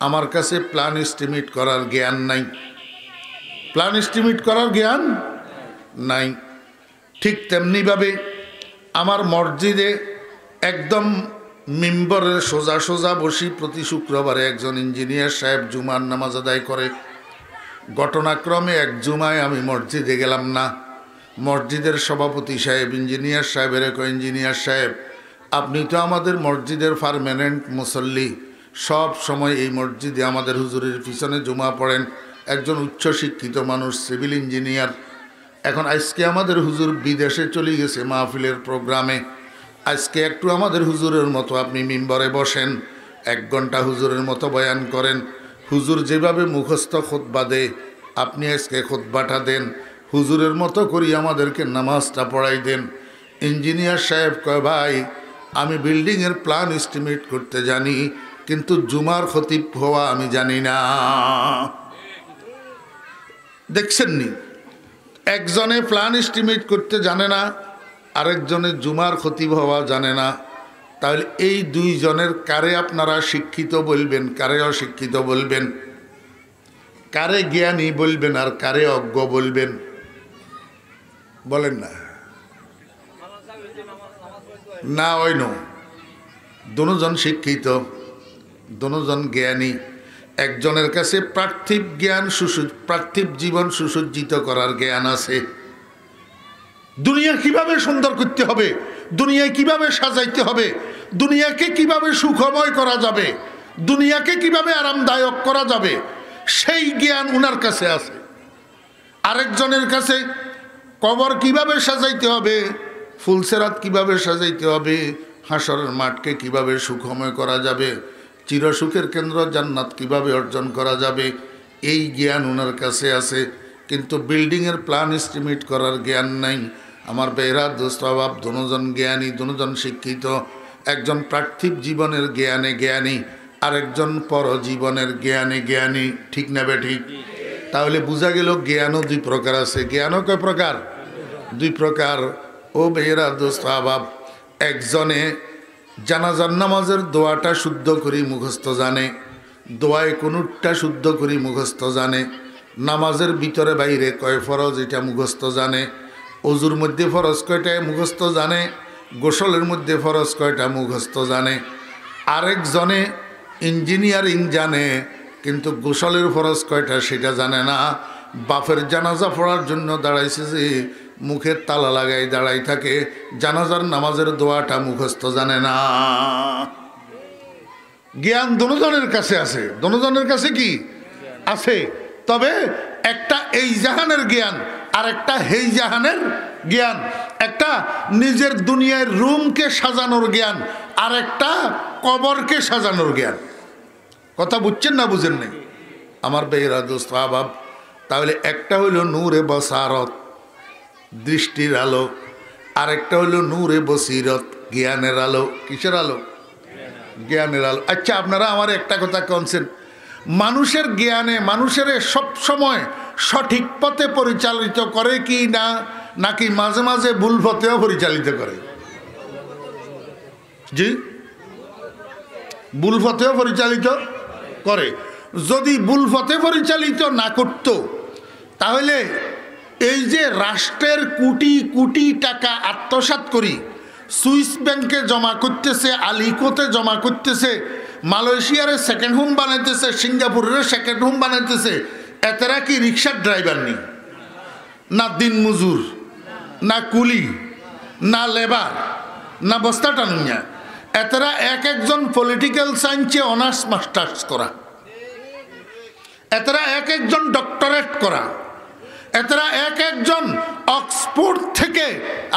আমার কাছে প্ল্যান এস্টিমেট করার জ্ঞান নাই, প্ল্যান এস্টিমেট করার জ্ঞান নাই। ঠিক তেমনিভাবে আমার মসজিদে একদম মিম্বরের সোজা সোজা বসি প্রতি শুক্রবারে একজন ইঞ্জিনিয়ার সাহেব জুমার নামাজ আদায় করে। ঘটনাক্রমে এক জুমায় আমি মসজিদে গেলাম না, মসজিদের সভাপতি সাহেব ইঞ্জিনিয়ার সাহেবের কয়, ইঞ্জিনিয়ার সাহেব আপনি তো আমাদের মসজিদের পার্মানেন্ট মুসল্লি, সব সময় এই মসজিদে আমাদের হুজুরের পিছনে জুমা পড়েন, একজন উচ্চশিক্ষিত মানুষ, সিভিল ইঞ্জিনিয়ার। এখন আজকে আমাদের হুজুর বিদেশে চলে গেছে মাহফিলের প্রোগ্রামে, আজকে একটু আমাদের হুজুরের মতো আপনি মিম্বরে বসেন, 1 ঘন্টা হুজুরের মতো বয়ান করেন, হুজুর যেভাবে মুখস্থ খুতবা দেয় আপনি আজকে খুতবাটা দেন, হুজুরের মতো করি আমাদেরকে নামাজটা পড়াই দেন। ইঞ্জিনিয়ার সাহেব কয়, ভাই আমি বিল্ডিংয়ের প্ল্যান এস্টিমেট করতে জানি, কিন্তু জুমার খতিব হওয়া আমি জানি না। দেখছেন নি, একজনে প্ল্যান এস্টিমেট করতে জানে না, আরেকজনের জুমার খতিব হওয়া জানে না। তাহলে এই 2 জনের কারে আপনারা শিক্ষিত বলবেন, কারে অশিক্ষিত বলবেন? কারে জ্ঞানী বলবেন আর কারে অজ্ঞ বলবেন? বলেন না। না, ওই নো, দুজন শিক্ষিত, দুজন জ্ঞানী। একজনের কাছে পার্থিব জ্ঞান, পার্থিব জীবন সুসজ্জিত করার জ্ঞান আছে, দুনিয়া কিভাবে সুন্দর করতে হবে, দুনিয়ায় কিভাবে সাজাইতে হবে, দুনিয়াকে কিভাবে সুখময় করা যাবে, দুনিয়াকে কিভাবে আরামদায়ক করা যাবে, সেই জ্ঞান উনার কাছে আছে। আরেকজনের কাছে কবর কিভাবে সাজাইতে হবে, ফুলসেরাত কিভাবে সাজাইতে হবে, হাসরের মাঠকে কিভাবে সুখময় করা যাবে, চিরসুখের কেন্দ্র জান্নাত কিভাবে অর্জন করা যাবে, এই জ্ঞান ওনার কাছে আছে, কিন্তু বিল্ডিংয়ের প্ল্যান এস্টিমেট করার জ্ঞান নাই। আমার বেহরা দোস্ত অভাব, দুজন জ্ঞানী, দুজন শিক্ষিত, একজন পার্থিব জীবনের জ্ঞানে জ্ঞানী, আরেকজন পরজীবনের জ্ঞানে জ্ঞানী। ঠিক না বে ঠিক? তাহলে বোঝা গেল জ্ঞানও 2 প্রকার আছে। জ্ঞানও কয় প্রকার? 2 প্রকার। ও বেহরা দোস্ত অভাব, একজনে জানাজার নামাজের দোয়াটা শুদ্ধ করি মুখস্থ জানে, দোয়ায় কুনুতটা শুদ্ধ করি মুখস্থ জানে, নামাজের ভিতরে বাইরে কয় ফরজ এটা মুখস্থ জানে, অজুর মধ্যে ফরজ কয়টা মুখস্থ জানে, গোসলের মধ্যে ফরজ কয়টা মুখস্থ জানে। আরেকজনে ইঞ্জিনিয়ারিং জানে, কিন্তু গোসলের ফরজ কয়টা সেটা জানে না। বাপের জানাজা পড়ার জন্য দাঁড়াইছে যে মুখের তালা লাগাই দাঁড়াই থাকে, জানাজার নামাজের দোয়াটা মুখস্থ জানে না। জ্ঞান দুজনের কাছে আছে, দুজনের কাছে কি আছে? তবে একটা এই জাহানের জ্ঞান আর একটা হেই জাহানের জ্ঞান, একটা নিজের দুনিয়ার রুমকে সাজানোর জ্ঞান আর একটা কবরকে সাজানোর জ্ঞান। কথা বুঝছেন না বুঝেন নাই আমার বেহরা দোস্ত আহবাব? তাহলে একটা হইল নূরে বসারত, দৃষ্টির আলো, আরেকটা হইল নূরে বসিরত, জ্ঞানের আলো। কিসের আলো? জ্ঞানের আলো। আচ্ছা আপনারা আমার একটা কথা কনছেন, মানুষের জ্ঞানে মানুষের সব সময় সঠিক পথে পরিচালিত করে কি না, নাকি মাঝে মাঝে ভুল পথেও পরিচালিত করে? জি, ভুল পথেও পরিচালিত করে। যদি ভুল পথে পরিচালিত না করত, তাহলে এই যে রাষ্ট্রের কোটি কোটি টাকা আত্মসাৎ করি সুইস ব্যাংকে জমা করতেছে, আলিকোতে জমা করতেছে, মালয়েশিয়ারে সেকেন্ড হোম বানাইতেছে, সিঙ্গাপুরের সেকেন্ড হোম বানাইতেছে, এতেরা কি রিক্সার ড্রাইভার নেই, না দিন মজুর, না কুলি, না লেবার, না বস্তা টানুনিয়া? এতেরা এক একজন পলিটিক্যাল সায়েন্সে অনার্স মাস্টার্স করা, এতেরা এক একজন ডক্টরেট করা, এতেরা এক একজন অক্সফোর্ড থেকে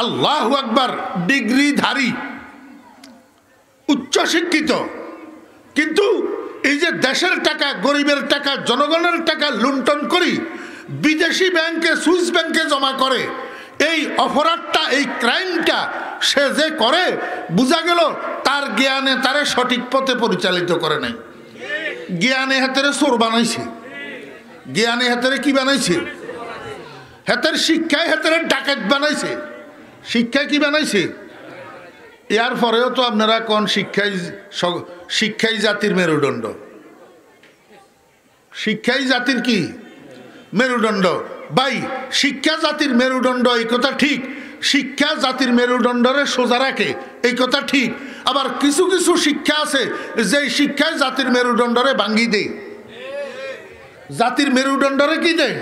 আল্লাহু আকবার ডিগ্রিধারী উচ্চশিক্ষিত। কিন্তু এই যে দেশের টাকা, গরিবের টাকা, জনগণের টাকা লুণ্ঠন করি বিদেশি ব্যাংকে, সুইস ব্যাংকে জমা করে, এই অপরাধটা, এই ক্রাইমটা সে যে করে, বোঝা গেল তার জ্ঞানে তারে সঠিক পথে পরিচালিত করে নাই। জ্ঞানে হাতেরে চোর বানাইছে, জ্ঞানে হাতেরে কি বানাইছে? হাতের শিক্ষায় হাতের ডাকাত বানাইছে। শিক্ষায় কি বানাইছে? এর পরেও তো আপনারা কোন শিক্ষাই জাতির মেরুদণ্ড, শিক্ষাই জাতির কি মেরুদণ্ড? ভাই, শিক্ষা জাতির মেরুদণ্ড এই কথা ঠিক, শিক্ষা জাতির মেরুদণ্ডরে সোজা রাখে এই কথা ঠিক। আবার কিছু কিছু শিক্ষা আছে যে শিক্ষায় জাতির মেরুদণ্ডরে ভাঙ্গি দেয়, জাতির মেরুদণ্ডরে কি দেয়?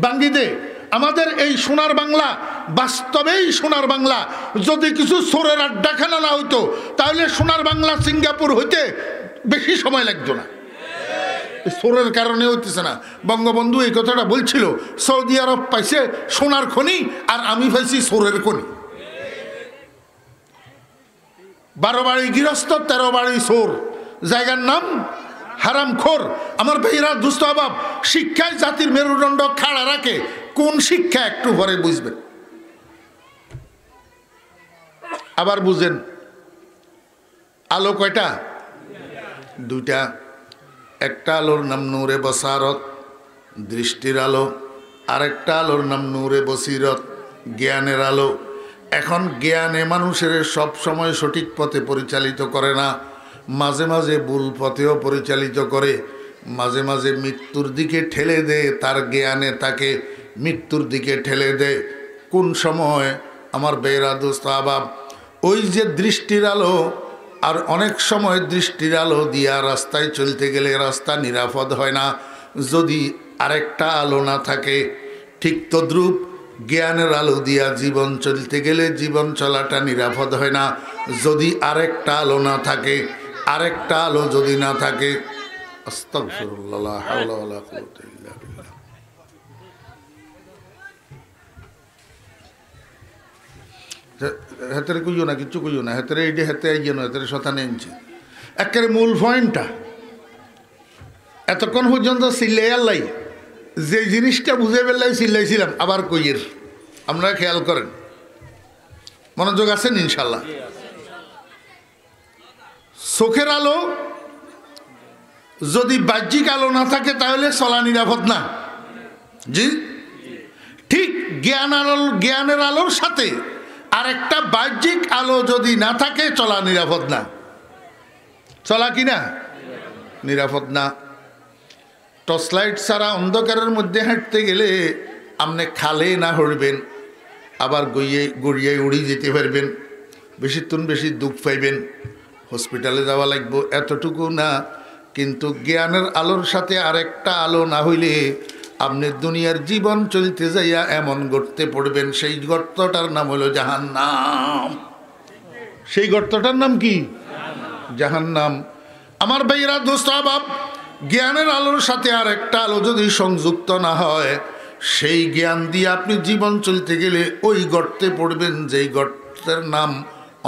ভাঙ্গি দেয়। আমাদের এই সোনার বাংলা, বাস্তবেই সোনার বাংলা, যদি কিছু চোরের আড্ডাখানা না হইতো, তাহলে সোনার বাংলা সিঙ্গাপুর হইতে বেশি সময় লাগতো না। চোরের কারণে হইতেছে না। বঙ্গবন্ধু এই কথাটা বলছিল, সৌদি আরব পাইছে সোনার খনি আর আমি পাইছি চোরের খনি। 12 বাড়ি গৃহস্থ, 13 বাড়ি চোর, জায়গার নাম হারামখোর। আমার ভাইরা দুস্থ অভাব, শিক্ষায় জাতির মেরুদণ্ড খাড়া রাখে। কোন শিক্ষা একটু পরে বুঝবেন। আবার বুঝেন, আলো কয়টা? দুইটা। একটা আলোর নাম নূরে বসারত, দৃষ্টির আলো, আরেকটা আলোর নাম নূরে বসিরত, জ্ঞানের আলো। এখন জ্ঞানে মানুষের সব সময় সঠিক পথে পরিচালিত করে না, মাঝে মাঝে ভুল পথেও পরিচালিত করে, মাঝে মাঝে মৃত্যুর দিকে ঠেলে দেয়। তার জ্ঞানে তাকে মৃত্যুর দিকে ঠেলে দেয়। কোন সময়? আমার বেরা দোস্ত আবাব, ওই যে দৃষ্টির আলো, আর অনেক সময় দৃষ্টির আলো দিয়া রাস্তায় চলতে গেলে রাস্তা নিরাপদ হয় না, যদি আরেকটা আলো না থাকে। ঠিক তদ্রূপ জ্ঞানের আলো দিয়া জীবন চলতে গেলে জীবন চলাটা নিরাপদ হয় না, যদি আরেকটা আলো না থাকে। আরেকটা আলো যদি না থাকে, আস্তাগফিরুল্লাহ, লা হাওলা ওয়ালা কুওয়াতা ইল্লা বিল্লাহ। হাতের কইও না, কিচ্ছু কইও না, হাতের এইটা হাতে আইয়ে না, হাতের শতানে আনছি। একেবারে মূল পয়েন্টটা এতক্ষণ পর্যন্ত চিল্লাই আল্লাই যে জিনিসটা বুঝে ফেললাই চিল্লাইছিলাম, আবার কইয়ের। আপনারা খেয়াল করেন, মনোযোগ আছেন ইনশাল্লাহ। চোখের আলো যদি বাহ্যিক আলো না থাকে তাহলে চলা নিরাপদ না। জি, ঠিক জ্ঞানের আলোর সাথে আরেকটা বাহ্যিক আলো যদি না থাকে চলা নিরাপদ না। চলা কি না? নিরাপদ না। টর্চ লাইট ছাড়া অন্ধকারের মধ্যে হাঁটতে গেলে আপনি খালে না হড়বেন, আবার গড়িয়ে উড়ি যেতে পারবেন, বেশিক্ষণ বেশি দুঃখ পাইবেন, হসপিটালে যাওয়া লাগবে, এতটুকু না। কিন্তু জ্ঞানের আলোর সাথে আরেকটা আলো না হইলে আপনি দুনিয়ার জীবন চলতে যাইয়া এমন গর্তে পড়বেন, সেই গর্তটার নাম হলো জাহান্নাম। সেই গর্তটার নাম কি? জাহান্নাম। আমার ভাইয়েরা দোস্ত আবাব, জ্ঞানের আলোর সাথে আরেকটা আলো যদি সংযুক্ত না হয়, সেই জ্ঞান দিয়ে আপনি জীবন চলতে গেলে ওই গর্তে পড়বেন, যেই গর্তের নাম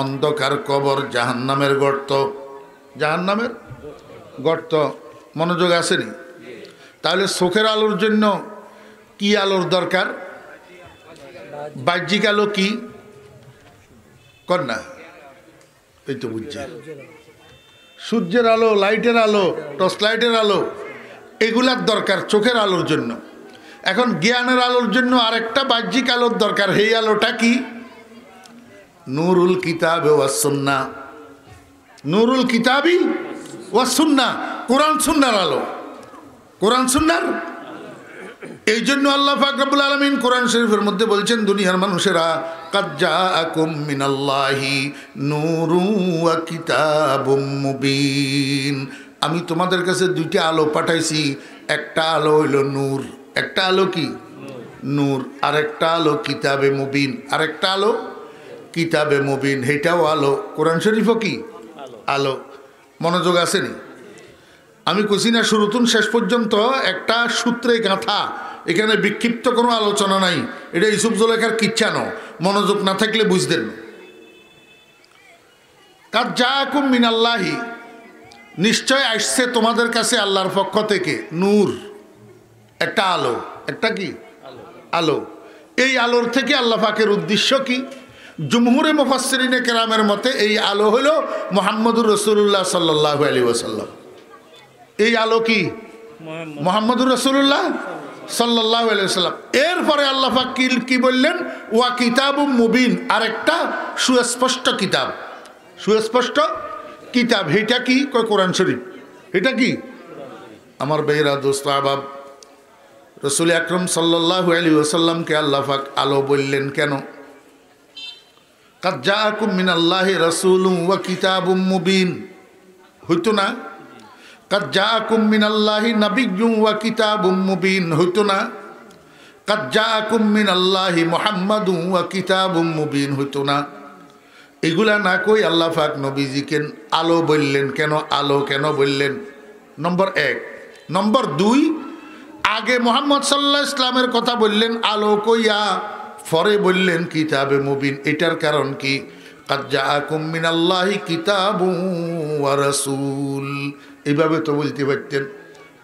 অন্ধকার কবর, জাহান্নামের গর্ত। জাহান্নামের গর্ত। মনোযোগ আসেনি? তাহলে চোখের আলোর জন্য কি আলোর দরকার? বাহ্যিক আলো কি কন্যা? এই তো বুঝছে, সূর্যের আলো, লাইটের আলো, টর্চ লাইটের আলো, এগুলার দরকার চোখের আলোর জন্য। এখন জ্ঞানের আলোর জন্য আরেকটা বাহ্যিক আলোর দরকার। এই আলোটা কি? নূরুল কিতাব ওয়াস সুন্নাহ। নূরুল কিতাবি ওয়াস সুন্নাহ, কোরআন সুন্নাহর আলো, কোরআন সুন্নাহর। এই জন্য আল্লাহ পাক রব্বুল আলামিন কোরআন শরীফের মধ্যে বলছেন, দুনিয়ার মানুষেরা কাদ জাআকুম মিনাল্লাহি নূরুন ওয়া কিতাবুম মুবিন। আমি তোমাদের কাছে দুইটা আলো পাঠাইছি, একটা আলো হইল নূর, একটা আলো কি? নূর। আরেকটা আলো কিতাবে মুবিন, আরেকটা আলো কিতাবে মুবিন। হেটাও আলো, কোরআন শরীফও কি আলো। মনোযোগ আসেনি? আমি কইছি না শুরুতুন শেষ পর্যন্ত একটা সূত্রে গাঁথা, এখানে বিক্ষিপ্ত কোনো আলোচনা নাই। এটা ইউসুফ জুলেখার কিচ্ছা ন, মনোযোগ না থাকলে বুঝতেন। কাদ জাআকুম মিনাল্লাহি, নিশ্চয় আসছে তোমাদের কাছে আল্লাহর পক্ষ থেকে নূর, একটা আলো, একটা কি আলো। এই আলোর থেকে আল্লাহ পাকের উদ্দেশ্য কি? জুমহুরে মুফাসসিরিনে কেরামের মতে এই আলো হলো মুহাম্মদুর রাসূলুল্লাহ সাল্লাল্লাহু আলাইহি ওয়াসাল্লাম। এই আলো কি? মুহাম্মদুর রাসূলুল্লাহ সাল্লাল্লাহু আলাইহি ওয়াসাল্লাম। এরপরে আল্লাহ পাক কি বললেন? ওয়া কিতাবুম মুবিন, আরেকটা সুস্পষ্ট কিতাব। সুস্পষ্ট কিতাব এটা কি? কয় কোরআন শরীফ। এটা কি? আমার বেহরা দোস্ত আহবাব, রাসূল আকরাম সাল্লাল্লাহু আলাইহি ওয়াসাল্লামকে আল্লাহ পাক আলো বললেন কেন? কাদ জাআকুম মিনাল্লাহি রাসূলুন ওয়া কিতাবুম মুবিন হইতো না? কাদ জাআকুম মিনাল্লাহি নাবিয়্যুন ওয়া কিতাবুম মুবিন হইতো না? কাদ জাআকুম মিনাল্লাহি মুহাম্মাদুন ওয়া কিতাবুম মুবিন হইতো না? এগুলা না কই আল্লাহ পাক নবীজিকে আলো বললেন কেন? আলো কেন বললেন? নম্বর 1। নম্বর 2, আগে মুহাম্মদ সাল্লাল্লাহু আলাইহি ওয়াসাল্লামের কথা বললেন আলো কইয়া, পরে বললেন কিতাবে মুবিন। এটার কারণ কি? কাদ জাআকুম মিনাল্লাহি কিতাবুন ওয়া রাসূল। এইভাবে তো বলতে পারতেন,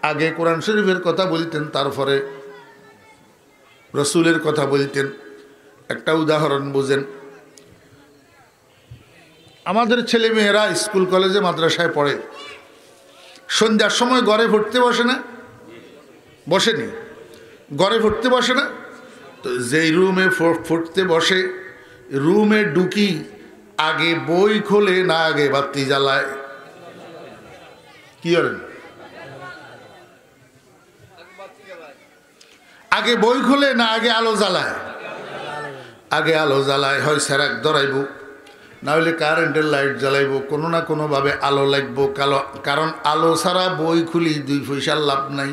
আগে কোরআন শরীফের কথা বলতেন, তারপরে রাসূলের কথা বলতেন। একটা উদাহরণ বুঝেন, আমাদের ছেলে মেয়েরা স্কুল কলেজে মাদ্রাসায় পড়ে, সন্ধ্যার সময় ঘরে পড়তে বসে না? বসেনি? ঘরে পড়তে বসে না? তো যেই রুমে পড়তে বসে, রুমে ঢুকি আগে বই খোলে না আগে বাতি জ্বালায়? কি করেন? আগে বই খোলে না আগে আলো জ্বালায়? আগে আলো জ্বালায়। হয় সেরাক ধরাইব, না হলে কারেন্টের লাইট জ্বালাইব, কোনো না কোনোভাবে আলো লাগবো। কারণ আলো ছাড়া বই খুলি 2 পয়সার লাভ নাই।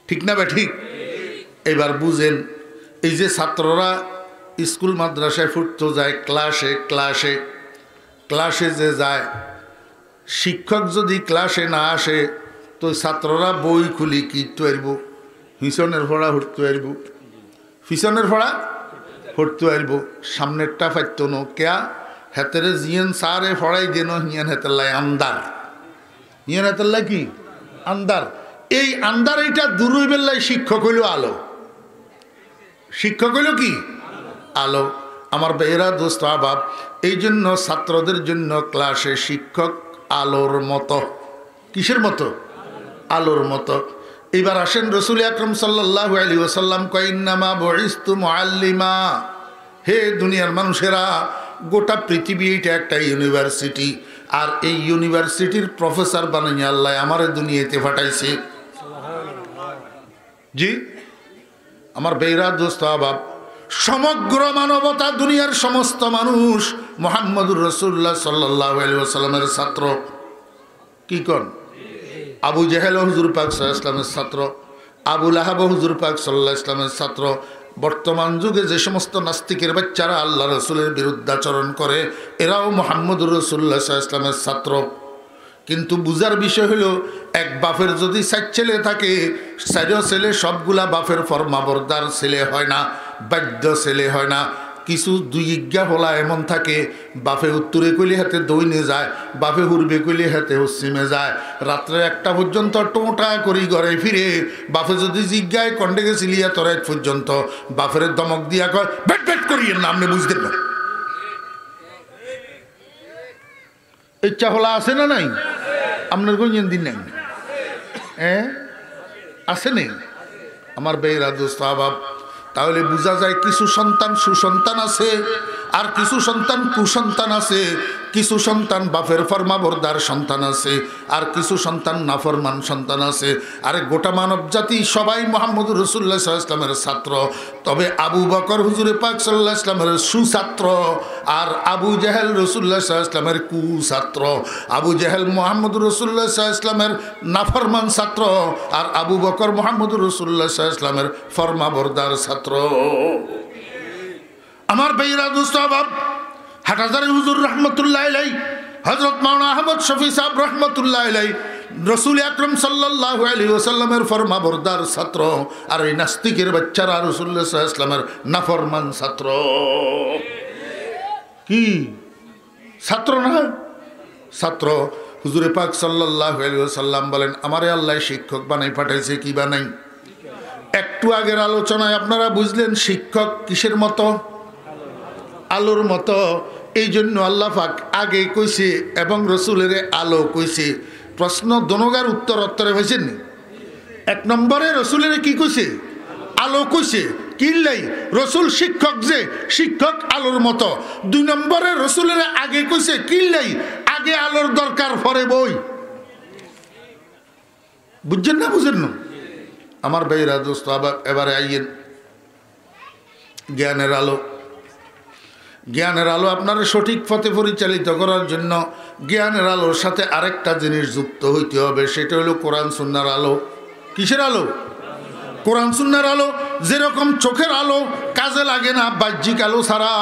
ঠিক না? ঠিক। এবার বুঝেন, এই যে ছাত্ররা স্কুল মাদ্রাসায় পড়তে যায়, ক্লাসে যে যায়, শিক্ষক যদি ক্লাসে না আসে তো ছাত্ররা বই খুলি কি তৈরব? পিছনের পড়া হটতে পারব, পিছনের পড়া হটতে পারব, সামনেরটা পাইত ন কেয়া হেতেরে জিয়ান সারে ফড়াই দেন হিয়ান হেতেল্লাই আন্দার, হিয়ান হেতেল্লাই কি আন্দার। এই আন্দার এইটা দূরই বেল্লাই শিক্ষক হইল আলো, শিক্ষক হইল কি আলো। আমার বেহরা দোস্ত আহবাব, এই জন্য ছাত্রদের জন্য ক্লাসে শিক্ষক আলোর মতো। কিসের মতো? আলোর মতো। এবার আসেন, রাসূল আকরাম সাল্লাল্লাহু আলাইহি ওয়াসাল্লাম কয় ইন্নামা বুইসতু মুআল্লিমা। হে দুনিয়ার মানুষেরা, গোটা পৃথিবী এটা একটা ইউনিভার্সিটি, আর এই ইউনিভার্সিটির প্রফেসর বানাইয়া আল্লাহ আমারে দুনিয়াতে পাঠাইছে। জি আমার বেহরা দোস্ত আহবাব, সমগ্র মানবতা, দুনিয়ার সমস্ত মানুষ মুহাম্মদুর রাসূলুল্লাহ সাল্লাল্লাহু আলাইহি ওয়াসাল্লামের ছাত্র। কি কোন? আবু জেহেল হুজুর পাক সাল্লাল্লাহু আলাইহি ওয়াসাল্লামের ছাত্র, আবু লাহাব হুজুর পাক সাল্লাল্লাহু আলাইহি ওয়াসাল্লামের ছাত্র। বর্তমান যুগে যে সমস্ত নাস্তিকের বাচ্চারা আল্লাহ রাসূলের বিরুদ্ধাচরণ করে, এরাও মুহাম্মদুর রাসূলুল্লাহ সাল্লাল্লাহু আলাইহি ওয়াসাল্লামের ছাত্র। কিন্তু বুঝার বিষয় হলো, এক বাপের যদি 4 ছেলে থাকে, 4 ছেলে সবগুলা বাপের ফরমাবরদার ছেলে হয় না, বাধ্য ছেলে হয় না। কিছু 2 ইজ্ঞা হলা এমন থাকে, বাপে উত্তরে কইলে হাতে দইনে যায়, বাপে হুরবে কইলে হাতে পশ্চিমে যায়। রাত্রে 1টা পর্যন্ত টোটা করি ঘরে ফিরে, বাপে যদি জিজ্ঞায় কন্ডে গেছিলিয়া তোরা পর্যন্ত, বাপের দমক দিয়া কয় বেট বেট করিয়ে না, আপনি বুঝতেন না। ইচ্ছা হলা আছে না নাই? আপনার কোন দিন নাই? হ্যাঁ আসেনি? আমার বেইরা দোস্ত আবাব, তাহলে বোঝা যায় কিছু সন্তান সুসন্তান আছে আর কিছু সন্তান কুসন্তান আছে, কিছু সন্তান বাপের ফরমাবরদার সন্তান আছে আর কিছু সন্তান নাফরমান সন্তান আছে। আরে গোটা মানব জাতি সবাই মুহাম্মদ রাসূলুল্লাহ সাল্লাল্লাহু আলাইহি ওয়াসাল্লামের ছাত্র, তবে আবু বকর হুজুরে পাক সাল্লাল্লাহু আলাইহি ওয়াসাল্লামের সুছাত্র আর আবু জেহেল রাসূলুল্লাহ সাল্লাল্লাহু আলাইহি ওয়াসাল্লামের কুছাত্র। আবু জেহেল মুহাম্মদ রাসূলুল্লাহ সাল্লাল্লাহু আলাইহি ওয়াসাল্লামের নাফরমান ছাত্র আর আবু বকর মুহাম্মদ রাসূলুল্লাহ সাল্লাল্লাহু আলাইহি ওয়াসাল্লামের ফরমাবরদার ছাত্র। আমার বেইরা দোস্ত আবাব, হাটাজারি হুজুর রহমতুল্লাহ আলাইহি, হযরত মাওলানা আহমদ শফি সাহেব রহমতুল্লাহ আলাইহি রাসূল আকরাম সাল্লাল্লাহু আলাইহি ওয়াসাল্লামের ফরমাবরদার ছাত্র, আর এই নাস্তিকের বাচ্চারা রাসূলুল্লাহ সাল্লাল্লাহু আলাইহি ওয়াসাল্লামের নাফরমান ছাত্র। কি ছাত্র না? ছাত্র। হুজুরে পাক সাল্লাল্লাহু আলাইহি ওয়াসাল্লাম বলেন, আমারে আল্লাহ শিক্ষক বানাই পাঠাইছে। কি বানাই? একটু আগের আলোচনায় আপনারা বুঝলেন শিক্ষক কিসের মতো? আলোর মতো। এই জন্য আল্লাহ পাক আগে কইছে এবং রসুলের আলো কইছে। প্রশ্ন দনোগার উত্তর উত্তরে হয়েছেন। এক নম্বরে রসুলের কি কইছে? আলো কইছে। কিল্লাই রসুল শিক্ষক, যে শিক্ষক আলোর মতো। দুই নম্বরে রসুলের আগে কইছে কিল্লাই আগে আলোর দরকার, পরে বই। বুঝছেন না? বুঝেন না? আমার ভাইরা দোস্ত আবার এবারে আইয়েন জ্ঞানের আলো। জ্ঞানের আলো আপনারা সঠিক পথে পরিচালিত করার জন্য জ্ঞানের আলোর সাথে আরেকটা জিনিস যুক্ত হইতে হবে, সেটা হলো কোরআন সুন্নাহর আলো। কিসের আলো? কোরআন সুন্নাহর আলো। যেরকম চোখের আলো কাজে লাগে না বাহ্যিক আলো ছাড়া,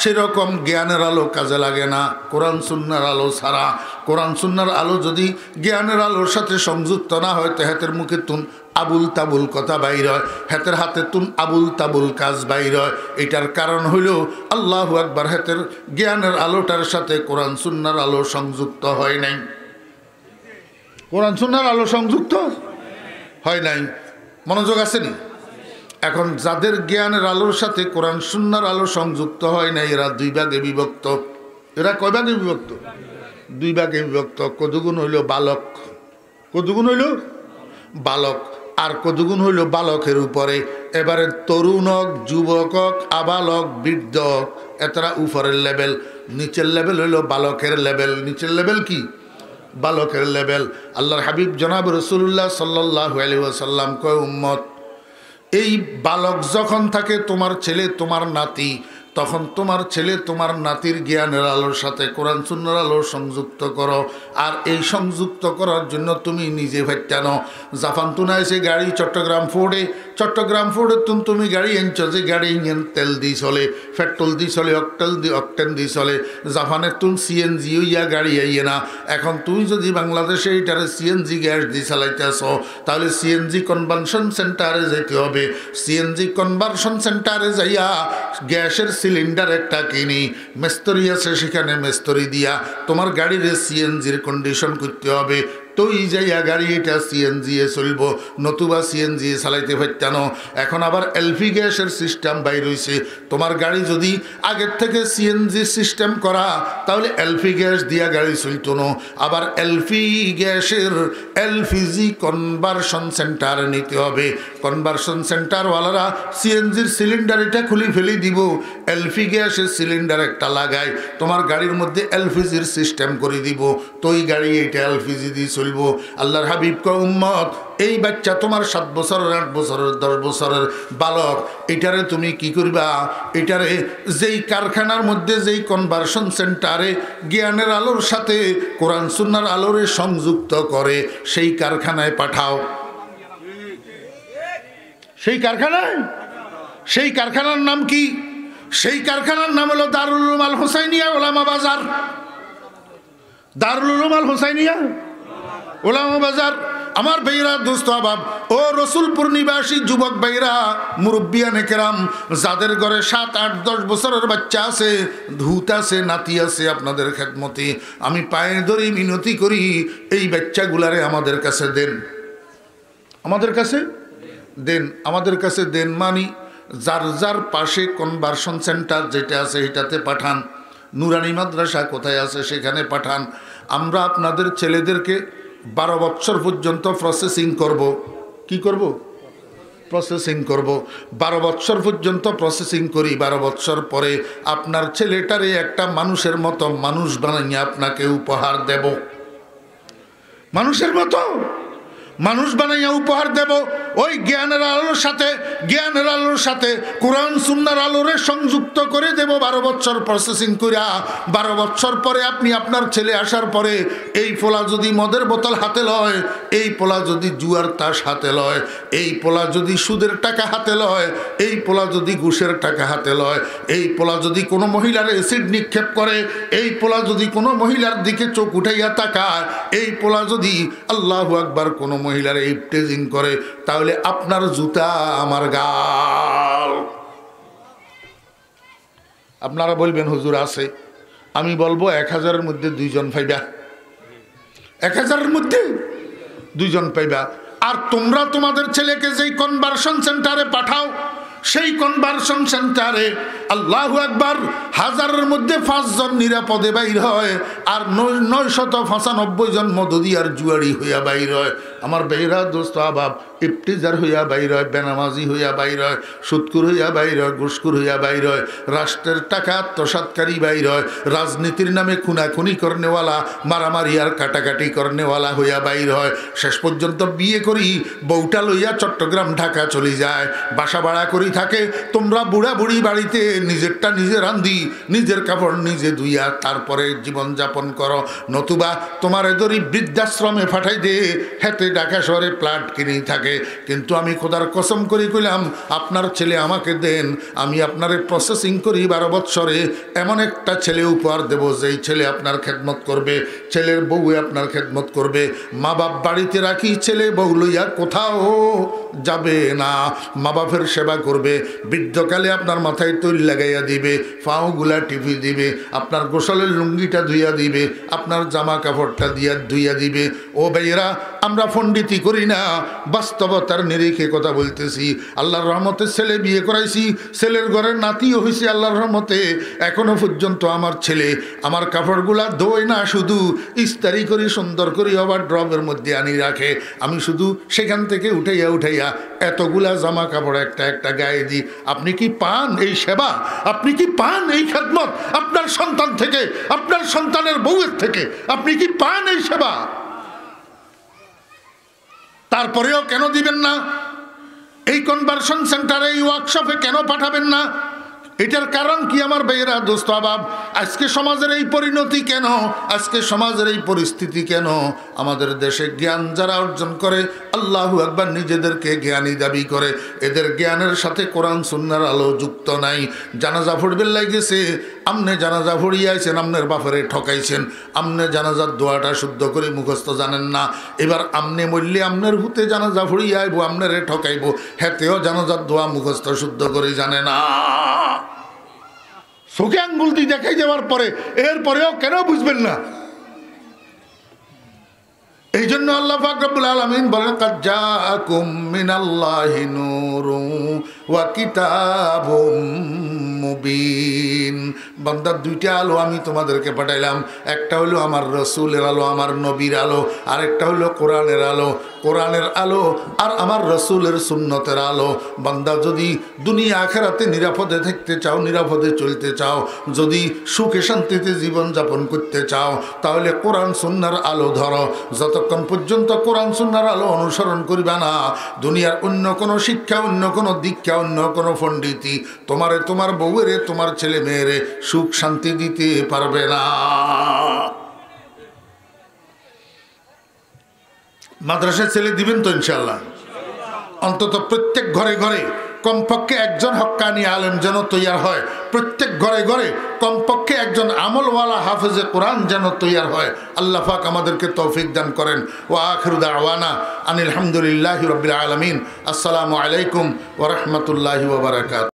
সেরকম জ্ঞানের আলো কাজে লাগে না কোরআন সুন্নাহর আলো ছাড়া। কোরআন সুন্নাহর আলো যদি জ্ঞানের আলোর সাথে সংযুক্ত না হয়, তো হাতের মুখে তুন আবুল তাবুল কথা বাইর হয়, হাতের হাতে তুন আবুল তাবুল কাজ বাইর হয়। এটার কারণ হইল আল্লাহু আকবার, হাতের জ্ঞানের আলোটার সাথে কোরআন সুন্নাহর আলো সংযুক্ত হয় নাই। কোরআন সুন্নাহর আলো সংযুক্ত হয় নাই। মনোযোগ আসেনি? এখন যাদের জ্ঞানের আলোর সাথে কোরআন সুন্নাহর আলো সংযুক্ত হয় না, এরা দুই ভাগে বিভক্ত। এরা কয় ভাগে বিভক্ত? দুই ভাগে বিভক্ত। কতগুণ হইল বালক, কতগুণ হইল বালক, আর কতগুণ হইল বালকের উপরে। এবারে তরুণক, যুবকক, আবালক, বৃদ্ধ, এতরা উপরের লেভেল। নিচের লেভেল হইল বালকের লেভেল। নিচের লেভেল কি? বালকের লেভেল। আল্লাহর হাবিব জনাব রাসূলুল্লাহ সাল্লাল্লাহু আলাইহি ওয়াসাল্লাম কয়, উম্মত, এই বালক যখন থাকে তোমার ছেলে তোমার নাতি, তখন তোমার ছেলে তোমার নাতির জ্ঞানের আলোর সাথে কোরআন সুন্নাহর আলো সংযুক্ত করো। আর এই সংযুক্ত করার জন্য তুমি নিজে ভাইটানো। জাপান তুনা এসে গাড়ি চট্টগ্রাম ফোর্ডে তুমি গাড়ি এনছো, যে গাড়ি ইঞ্জিন তেল দিয়ে চলে, পেট্রোল দিয়ে চলে, অকটেন দিয়ে চলে। জাপানের তুন সিএনজি ইয়া গাড়ি আইয়ে না। এখন তুমি যদি বাংলাদেশে এইটারে সিএনজি গ্যাস দিয়ে চালাইতেছ, তাহলে সিএনজি কনভার্সন সেন্টারে যেতে হবে। সিএনজি কনভার্সন সেন্টারে যাইয়া গ্যাসের সিলিন্ডার একটা কিনি, মেস্তরি আছে সেখানে মেস্তরি দিয়া তোমার গাড়ির সিএনজির কন্ডিশন করতে হবে। তো এই যাইয়া গাড়ি এটা সিএনজি এ চলব, নতুবা সিএনজি চালাইতে পারতানো। এখন আবার এলপি গ্যাসের সিস্টেম বাইর হয়েছে। তোমার গাড়ি যদি আগের থেকে সিএনজি সিস্টেম করা, তাহলে এলপি গ্যাস দিয়া গাড়ি চলতো না। আবার এলপি গ্যাসের এলপিজি কনভার্সন সেন্টার নিতে হবে। কনভার্সন সেন্টারওয়ালারা সিএনজির সিলিন্ডার এটা খুলে ফেলে দিব, এলপি গ্যাসের সিলিন্ডার একটা লাগায় তোমার গাড়ির মধ্যে এলপিজির সিস্টেম করে দিব। তো এই গাড়ি এটা এলপিজি দিয়ে চলব। আল্লাহর হাবিব কয়, উম্মত, এই বাচ্চা তোমার 7 বছরের, 8 বছরের, 10 বছরের বালক, এটারে তুমি কি করবা? এটারে যেই কারখানার মধ্যে, যেই কনভার্সন সেন্টারে জ্ঞানের আলোর সাথে কোরআন সুন্নাহর আলোরে সংযুক্ত করে, সেই কারখানায় পাঠাও। সেই কারখানায়, সেই কারখানার নাম কি? সেই কারখানার নাম হলো দারুল উলুম আল হুসাইনিয়া ওলামা বাজার। দারুল উলুম আল হুসাইনিয়া ওলামা বাজার। আমার ভাইরা দোস্ত আবাব, ও রসুলপুর নিবাসী যুবক ভাইরা, মুরব্বিয়ানে কেরাম, যাদের ঘরে 7, 8, 10 বছরের বাচ্চা আছে, ধূত আছে, নাতি আছে, আপনাদের খেদমতে আমি পায়ে ধরে মিনতি করি, এই বাচ্চাগুলারে আমাদের কাছে দেন, আমাদের কাছে দেন, আমাদের কাছে দেন। মানি যার যার পাশে কনভার্সন সেন্টার যেটা আছে এটাতে পাঠান। নুরানি মাদ্রাসা কোথায় আছে সেখানে পাঠান। আমরা আপনাদের ছেলেদেরকে 12 বছর পর্যন্ত প্রসেসিং করব। কি করব? প্রসেসিং করব। 12 বছর পর্যন্ত প্রসেসিং করি। 12 বছর পরে আপনার ছেলেটারে একটা মানুষের মতো মানুষ বানাইয়া আপনাকে উপহার দেব। মানুষের মতো মানুষ বানাইয়া উপহার দেব। ওই জ্ঞানের আলোর সাথে কোরআন সুন্নাহর আলোরে সংযুক্ত করে দেব। 12 বছর প্রসেসিং করিয়া 12 বছর পরে আপনি আপনার ছেলে আসার পরে এই পোলা যদি মদের বোতল হাতে লয়, এই পোলা যদি জুয়ার তাস হাতে লয়, এই পোলা যদি সুদের টাকা হাতে লয়, এই পোলা যদি ঘুষের টাকা হাতে লয়, এই পোলা যদি কোনো মহিলার অ্যাসিড নিক্ষেপ করে, এই পোলা যদি কোনো মহিলার দিকে চোখ উঠাইয়া তাকায়, এই পোলা যদি আল্লাহু আকবার কোনো মহিলার ইফতেজিং করে, তাহলে আপনার জুতা আমার গাল। আপনারা বলবেন হুজুর আছে, আমি বলবো 1000-এর মধ্যে 2 জন পাইবা, 1000-এর মধ্যে 2 জন পাইবা। আর তোমরা তোমাদের ছেলেকে যেই কনভার্সন সেন্টারে পাঠাও, সেই কনভার্সন সেন্টারে আল্লাহু আকবার 1000-এর মধ্যে 5 জন নিরাপদে বাইর হয়, আর 995 জন মদদিয়ার জুয়ারি হইয়া বাইর হয়। আমার বেহরা দোস্ত আবাব ইফতিজার হইয়া বাইর হয়, বেনামাজি হইয়া বাইর হয়, সুদকুর হইয়া বাইর হয়, ঘুষখোর হইয়া বাইর হয়, রাষ্ট্রের টাকা আত্মসাৎকারী বাইর হয়, রাজনীতির নামে খুনাখুনি করনেওয়ালা, মারামারি আর কাটাকাটি করনেওয়ালা হইয়া বাইর হয়। শেষ পর্যন্ত বিয়ে করি বউটা লইয়া চট্টগ্রাম ঢাকা চলে যায়, বাসা ভাড়া করি থাকে। তোমরা বুড়া বুড়ি বাড়িতে নিজেরটা নিজে রান্ধি, নিজের কাপড় নিজে ধুইয়া তারপরে জীবনযাপন করো, নতুবা তোমার এদরি বৃদ্ধাশ্রমে ফাটাই দে, হেতে ঢাকা শহরে প্লাট কিনেই থাকে। কিন্তু আমি খোদার কসম করি কইলাম, আপনার ছেলে আমাকে দেন, আমি আপনারে প্রসেসিং করি 12 বছরে এমন একটা ছেলে উপহার দেব, যেই ছেলে আপনার খেদমত করবে, ছেলের বউ আপনার খেদমত করবে। মা বাপ বাড়িতে রাখি, ছেলে বউ লইয়া কোথাও যাবে না, মা বাপের সেবা করবে, বৃদ্ধকালে আপনার মাথায় তৈল লাগাইয়া দিবে, পাওগুলা টিপি দিবে, আপনার গোসলের লুঙ্গিটা ধুইয়া দিবে, আপনার জামা কাপড়টা ধুইয়া দিবে। ও ভাইয়েরা, আমরা পণ্ডিতি করি না, বাস্তবতার নিরিখে কথা বলতেছি। আল্লাহর রহমতে ছেলে বিয়ে করাইছি, ছেলের ঘরের নাতিও হয়েছে আল্লাহর রহমতে। এখনো পর্যন্ত আমার ছেলে আমার কাপড়গুলা ধোয় না, শুধু ইস্তারি করি, সুন্দর করি, আবার ড্রপের মধ্যে আনি রাখে। আমি শুধু সেখান থেকে উঠাইয়া এতগুলা জামা কাপড় একটা একটা গায়ে দিই। আপনি কি পান এই সেবা? আপনি কি পান এই খেদমত? আপনার সন্তান থেকে, আপনার সন্তানের বউয়ের থেকে আপনি কি পান এই সেবা? তারপরেও কেন দিবেন না? এই কনভার্সন সেন্টারে, এই ওয়ার্কশপে কেন পাঠাবেন না? এটার কারণ কি আমার ভাইয়েরা, দোস্ত আবাব? আজকে সমাজের এই পরিণতি কেন? আজকে সমাজের এই পরিস্থিতি কেন? আমাদের দেশে জ্ঞান যারা অর্জন করে, আল্লাহু আকবার, নিজেদেরকে জ্ঞানী দাবি করে, এদের জ্ঞানের সাথে কোরআন সুন্নাহর আলো যুক্ত নাই। জানাজা পড়বেন লাগেছে, আমনে জানাজা পড়িয়াছেন, আমনের বাপরে ঠকাইছেন, আমনে জানাজার দোয়াটা শুদ্ধ করে মুখস্থ জানেন না। এবার আমনে মরলে আমনের হুতে জানাজা পড়িয়া আইব, আমনেরে ঠকাইব, হেতেও জানাজার দোয়া মুখস্থ শুদ্ধ করে জানে না। চোখে আঙ্গুল দিয়ে দেখাই যাওয়ার পরে এরপরেও কেন বুঝবেন না? এই জন্য আল্লাহ পাক রব্বুল আলামিন বলেন, কাদ জাআকুম মিনাল্লাহি নূরুন ওয়া কিতাবুম মুবিন। বান্দা, 2টা আলো আমি তোমাদেরকে পাঠাইলাম। একটা হলো আমার রসুলের আলো, আমার নবীর আলো, আরেকটা হলো কোরআনের আলো। কোরআনের আলো আর আমার রসুলের সুন্নতের আলো। বান্দা, যদি দুনিয়া আখেরাতে নিরাপদে থাকতে চাও, নিরাপদে চলতে চাও, যদি সুখে শান্তিতে জীবনযাপন করতে চাও, তাহলে কোরআন সুন্নাহর আলো ধরো। যতক্ষণ পর্যন্ত কোরআন সুন্নাহর আলো অনুসরণ করবে না, দুনিয়ার অন্য কোনো শিক্ষা, অন্য কোনো দীক্ষা, অন্য কোনো পণ্ডিতি তোমারে, তোমার বউয়েরে, তোমার ছেলে মেয়েরে সুখ শান্তি দিতে পারবে না। মাদ্রাসায় ছেলে দিবেন তো ইনশাআল্লাহ? অন্তত প্রত্যেক ঘরে ঘরে কমপক্ষে একজন হক্কানি আলেম যেন তৈয়ার হয়, প্রত্যেক ঘরে ঘরে কমপক্ষে একজন আমলওয়ালা হাফেজে কোরআন যেন তৈয়ার হয়। আল্লাহ পাক আমাদেরকে তৌফিক দান করেন। ওয়া আখিরু দাওয়ানা আনিল হামদুলিল্লাহি রাব্বিল আলামিন। আসসালামু আলাইকুম ওয়া রাহমাতুল্লাহি ওয়া বারাকাতুহু।